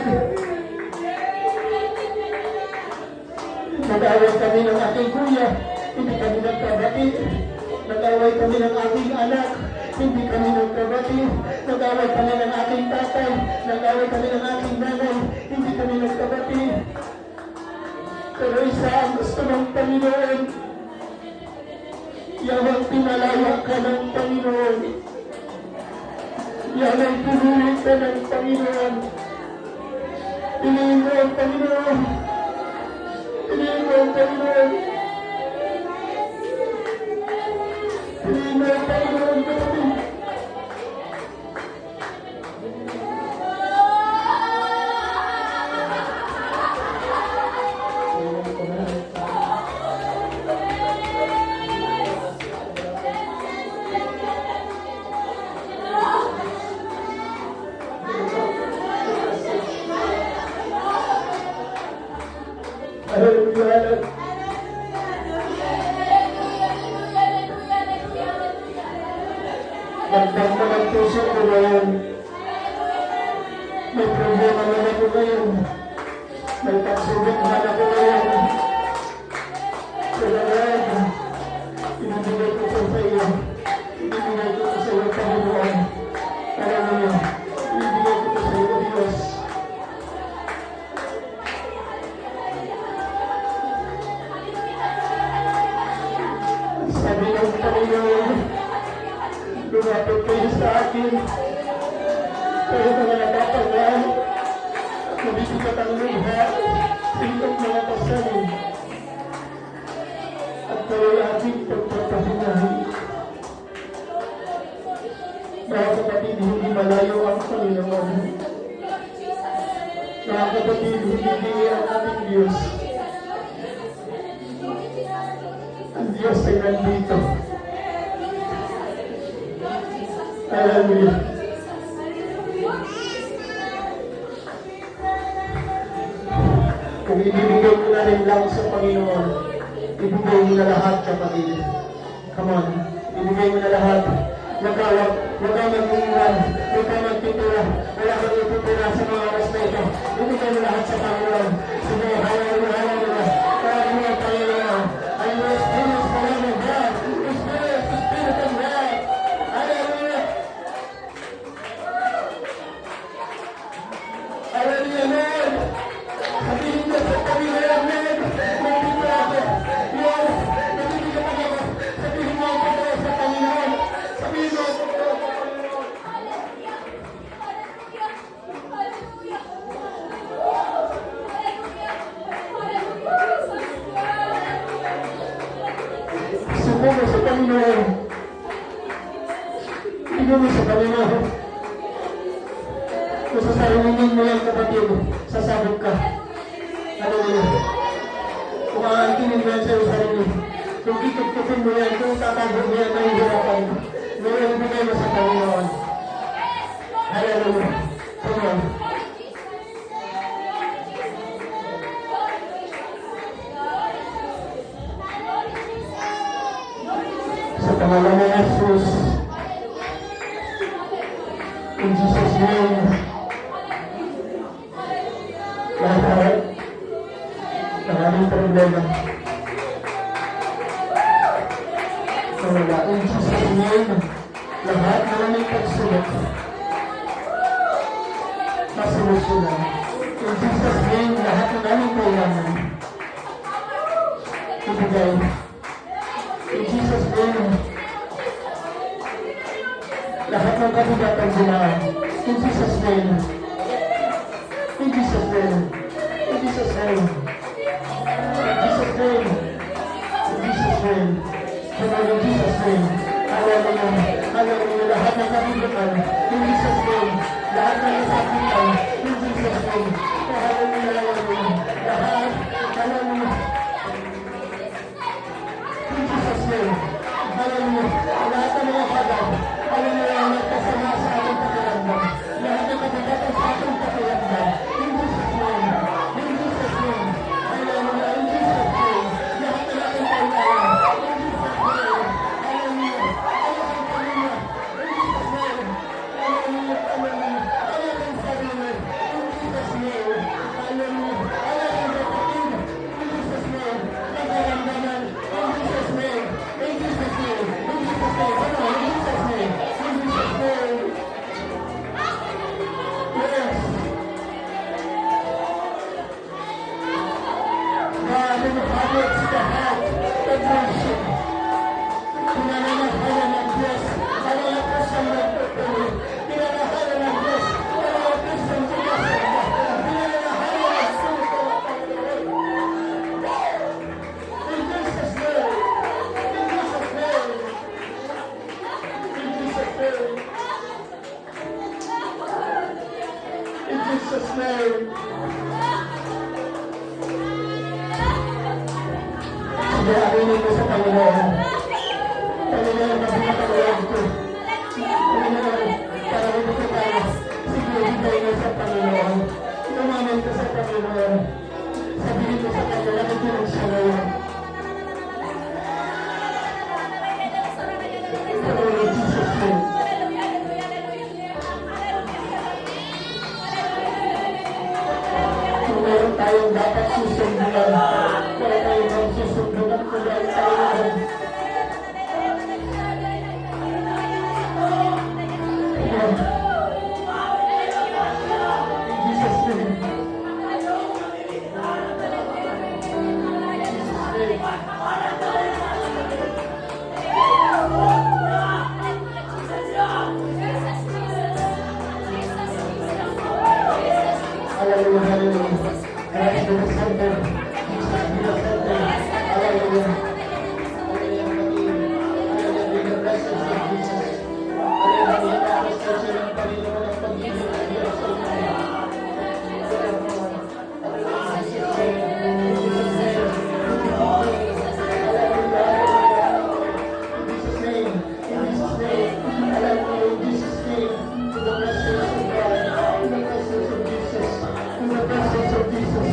Nag-away kami ng aking kuya. Hindi kami nagkabati. Nag-away kami ng aking anak. Hindi kami nagkabati. Nag-away kami ng aking tatay. Nag-away kami ng aking nanay. Hindi kami nagkabati. Pero isa ang gusto ng Panginoon. Yan ang pinalaya ka ng Panginoon. Yan ang pinuli ka ng Panginoon. Piliin mo ang Panginoon. Piliin mo ang Panginoon. Piliin mo ang Panginoon. Hallelujah. Dagdag mo ng puso ko ngayon. May problema naman ako ngayon. May pagsubok na ako ngayon. Kaya ngayon, inibigay ko po sa iyo. Inibigay ko po sa iyo, Panginoon. Para ngayon, inibigay ko po sa iyo, Diyos. Sabi ng Panginoon, lumapit kayo sa akin. Kayo mga natatangan at mabibigat ang luha, sintong mga pasanin. At kayo ating pagpapahingahin. Mga kapatid, hindi malayo ang Panginoon. Mga kapatid, hindi ang ating Diyos. Ang Diyos ay nandito. Hallelujah. Kung ibibigay mo na rin lang sa Panginoon, ibigay mo na lahat, kapatid. Come on, ibigay mo na lahat. Huwag kang mag-iwan, huwag kang magtitira, wala kang ititira sa mga oras na ito. Ibigay mo lahat sa Panginoon. Sige, hallelujah, hallelujah. Hallelujah, Panginoon. I will experience the love of God. Experience the Spirit of God. Hallelujah. Kung sa sarili mo yan, kapatid, sasabog ka. Hallelujah. Kung aangkinin mo yan sa'yo sarili, kung kitip-kitip mo yan, kung tatago mo yan, nahihirapan mo. Ngayon, ibigay mo sa Panginoon. Hallelujah. Come on. Sa pangalan ng Jesus, in Jesus' name, lahat ng aming problema, wala. In Jesus' name, lahat ng aming pagsulok, masolusyonan. In Jesus' name, lahat ng aming kailangan, ibigay. In Jesus' name, lahat ng kabigatan ginaan. In Jesus' name. In Jesus' name. In Jesus' name. In Jesus' name. In Jesus' name. In Jesus' name. Hallelujah. Hallelujah. Lahat ng kabigatan. In Jesus' name. Lahat ng nasakitan. In Jesus' name. Hallelujah. Hallelujah. Lahat. Hallelujah. In Jesus' name. Hallelujah. Lahat ng mga pagod. Hallelujah. Nagkasama sa ating pakiramdam. Lahat ng kabigatan sa ating pakiramdam. In Jesus' name. In Jesus' name. Hallelujah. In Jesus' name. Lahat ng ating kailangan. In Jesus' name. Hallelujah. Hallelujah. In Jesus' name. Hallelujah. Hallelujah. Hallelujah. Sarili. In Jesus' name. Hallelujah. Hallelujah. In Jesus' name. Nagkaramdaman. In Jesus' name. In Jesus' name. In Jesus' name. Come on. In Jesus' name. In Jesus' name. Yes. God inhabits the heart of worship. Pinananahala ng Diyos. Malalakas ang nagpapili. Pinananahala ng Diyos. Malalakas ang sumasamba. Pinananahala ng Espiritu ng Panginoon. In Jesus' name. In Jesus' name. In Jesus' name. In Jesus' name. Sige, aminin mo sa Panginoon. Panginoon, kapitatuloy ko. Panginoon, para mo ko tayo. Sige, hintay mo sa Panginoon. Lumaman ko sa Panginoon. Sabihin ko sa Kanya, nakikinig siya ngayon. Panginoon, in Jesus' name. Kung meron tayong dapat susundulan, wala tayong bang susundulan kung meron tayong in Jesus' name. Hallelujah, hallelujah. Christ be the center. Jesus be the center. Hallelujah. Hallelujah, be the presence of Jesus. Hallelujah, manifestation ng Panginoon ang pag-ibig ng Diyos sa inyo. In the presence of Jesus,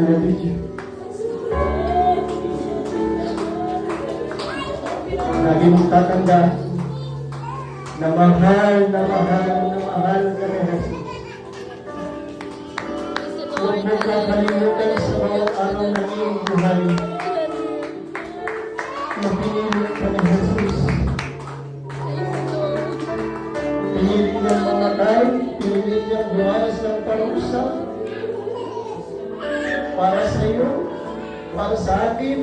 Hallelujah. Lagi mong tatanda na mahal na mahal na mahal ka ni Jesus. Huwag mo kakalimutan sa bawat araw ng iyong buhay na pinili ka ni Jesus. Pinili niyang mamatay, pinili niyang bumalas ng parusa para sa iyo, para sa atin,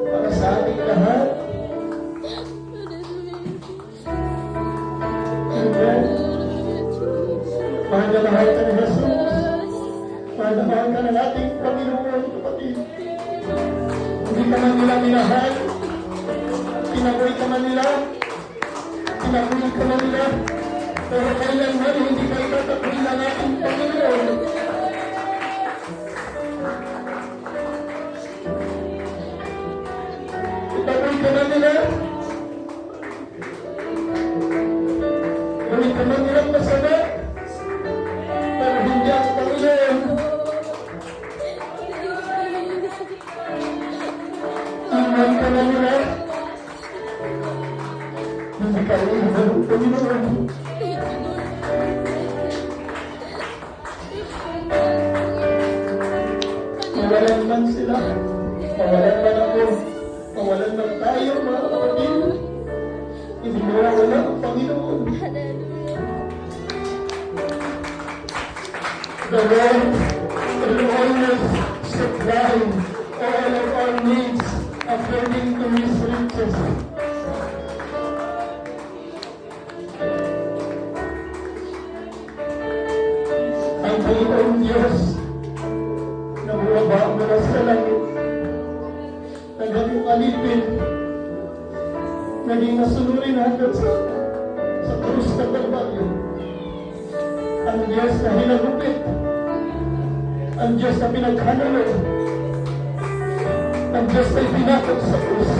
para sa ating lahat. Amen. Mahal na mahal ka ni Jesus. Mahal na mahal ka ng ating Panginoon, kapatid. Hindi ka man nila minahal. Tinaboy ka man nila. Tinaboy ka man nila. Pero kailanman hindi ka itataboy ng ating Panginoon. Itaboy ka man nila. Gawin ka man nilang masama. Pero hindi ang Panginoon. Iwan ka na nila. Hindi ka iwan ng Panginoon. Mawalan man sila. Mawalan man ako. Mawalan man tayo, mga kapatid. Hindi mawawala ang Panginoon. The Lord will always supply all of our needs according to His riches. Ang Panginoong Diyos na bumaba mula sa langit, naging alipin, naging nasunurin hanggang sa krus ng Kalbaryo. Ang Diyos na hinagupit, ang Diyos na pinaghanalo, ang Diyos na ipinakot sa krus,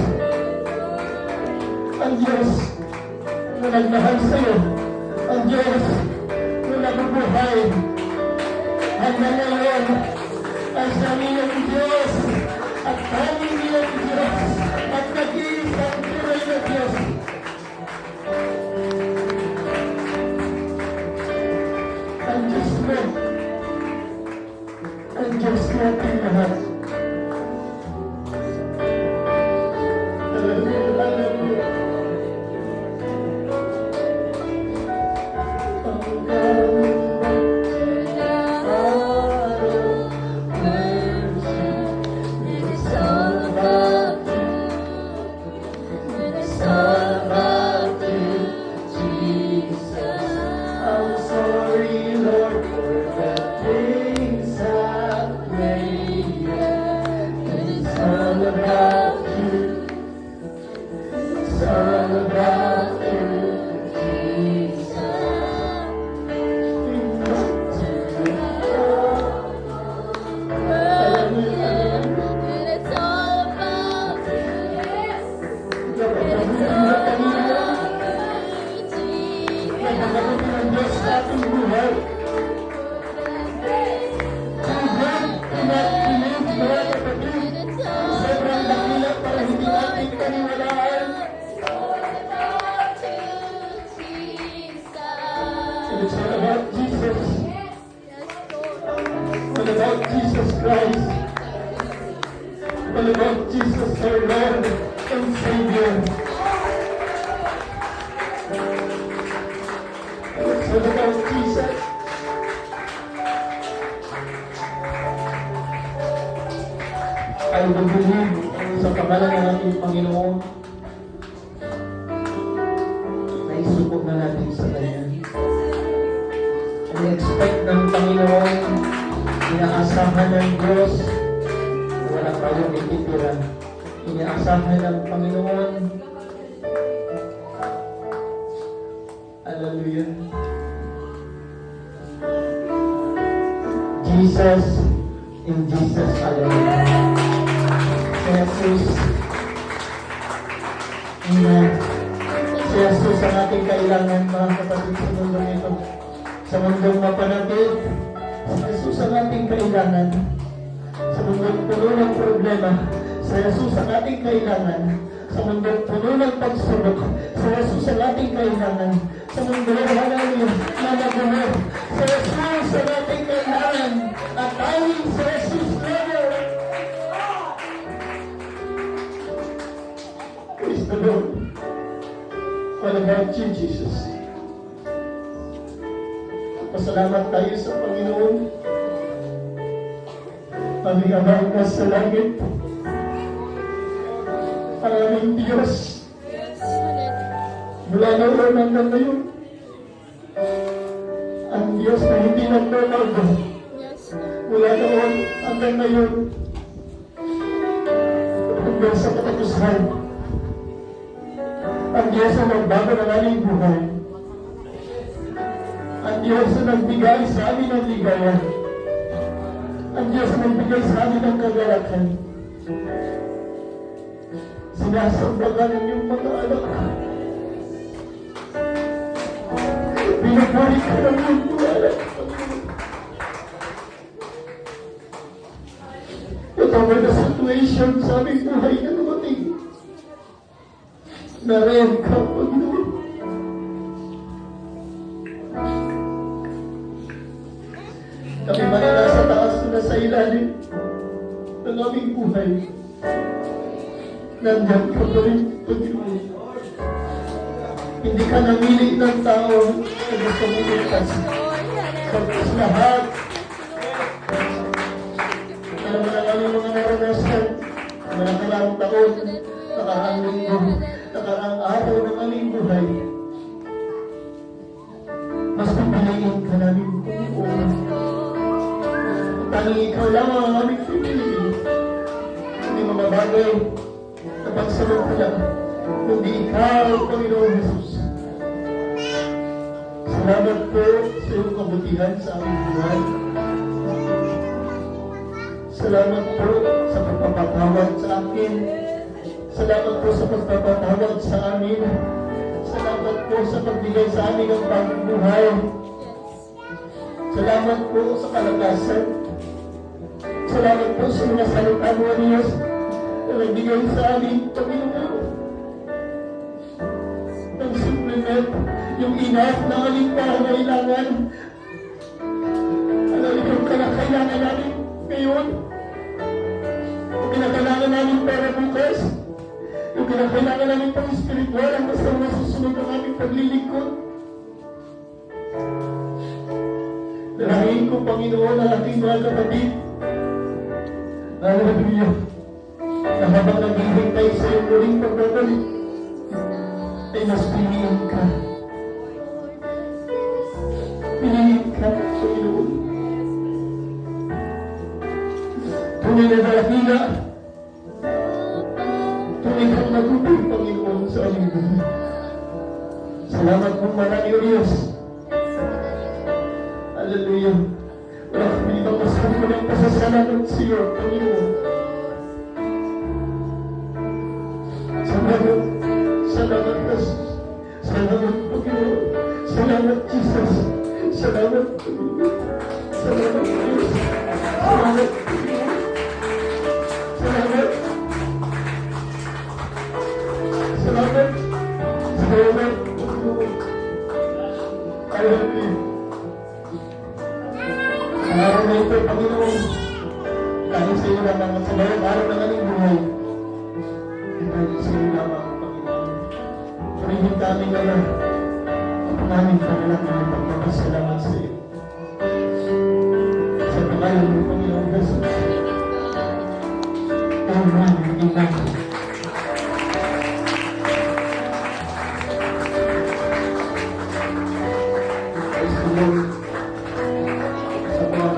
ang Diyos na nagmahal sa iyo, ang Diyos na nabubuhay hanggang ngayon ay sa iyong Diyos at tanging iyong Diyos at nag-iisang tunay na Diyos. Ang Diyos mo, ang Diyos natin lahat. Hallelujah, hallelujah. I'm sorry, Lord, for the things I've made. It's all about you. It's all about you, Jesus. It's all about Ang Diyos sa ating buhay. Pinakilig, mga kapatid. Sobrang dakila para hindi natin kaniwalaan. And it's all about Jesus. All about Jesus Christ. All about Jesus our Lord and Savior. It's all about Jesus. I will believe sa pangalan ng ating Panginoon na isubok na natin sa Kanya. In-expect ng Panginoon, inaasahan ng Diyos, wala tayong ititiran. Inaasahan ng Panginoon, hallelujah. Jesus, in Jesus alone. Jesus, Amen. Si Jesus ang ating kailangan, mga kapatid, sa mundong ito. Sa mundong mapanatid, si Jesus ang ating kailangan. Sa mundong puno ng problema, sa Jesus ang ating kailangan. Sa mundong puno ng pagsubok, sa Jesus ang ating kailangan. Sa mundong halalim na magulo, sa Jesus ang ating kailangan. At tanging sa Jesus lamang. Praise the Lord. What about you, Jesus? Pasalamat tayo sa Panginoon. Aming Ama na sa langit. Ang aming Diyos. Mula noon hanggang ngayon. Ang Diyos na hindi nagbabago. Mula noon hanggang ngayon. Hanggang sa katapusan. Ang Diyos na magbago ng aming buhay. Ang Diyos na nagbigay sa amin ng ligaya. Ang Diyos na nagbigay sa amin ng kagalakan. Sinasambagan ng iyong mga anak. Pinapuri ka ng iyong mga anak. Whatever the situation sa aming buhay na dumating, narayan ka, Panginoon. Kami man na nasa taas na sa ilalim ng aming buhay. Nandiyan ka pa rin, Panginoon. Hindi ka namili ng tao na gusto mo itas. Pagkas lahat, alam mo na aming mga naranasan, mga nakaraang taon, nakaraang linggo, nakaraang araw ng aming buhay. Mas pipiliin ka namin, Panginoon. Tanging ikaw lamang ang aming pinili. Hindi mga bagay na pagsalukala, kundi ikaw, Panginoon Jesus. Salamat po sa iyong kabutihan sa aming buhay. Salamat po sa pagpapatawad sa akin. Salamat po sa pagpapatawad sa amin. Salamat po sa pagbigay sa amin ng bagong buhay. Salamat po sa kalagasan. Salamat po sa mga salita mo, Diyos, na nagbigay sa amin, Panginoon. Ang supplement, yung enough na aming pangangailangan. Alam niyo yung kailangan namin ngayon. Yung kinakailangan namin para bukas. Yung kinakailangan namin pang espiritual ang basta masusunod ang aming paglilingkod. Dalangin ko, Panginoon, ang ating mga kapatid. Hallelujah. Na habang naghihintay sa iyong muling pagbabalik, ay mas piliin ka. Piliin ka, Panginoon. Tunay na dakila. Tunay kang matubig, Panginoon, sa aming buhay. Salamat po marami, O Diyos. Hallelujah. Wala kami ibang masabi ko ng pasasalamat sa iyo, Panginoon. Salamat. Salamat, Jesus. Salamat, Panginoon. Salamat, Jesus. Salamat, Panginoon. Salamat, Diyos. Salamat, Panginoon. Salamat. Salamat. Salamat, Panginoon. Hallelujah. Ang araw na ito, Panginoon, dahil sa iyo lamang sa bawat araw ng aming buhay, dahil sa iyo lamang, Panginoon. Purihin kami ngayon, at namin kanilang mga pagpapasalamat sa iyo. Sa pangalan ng Panginoon Jesus. Amen. Amen. Praise the Lord. Sa mga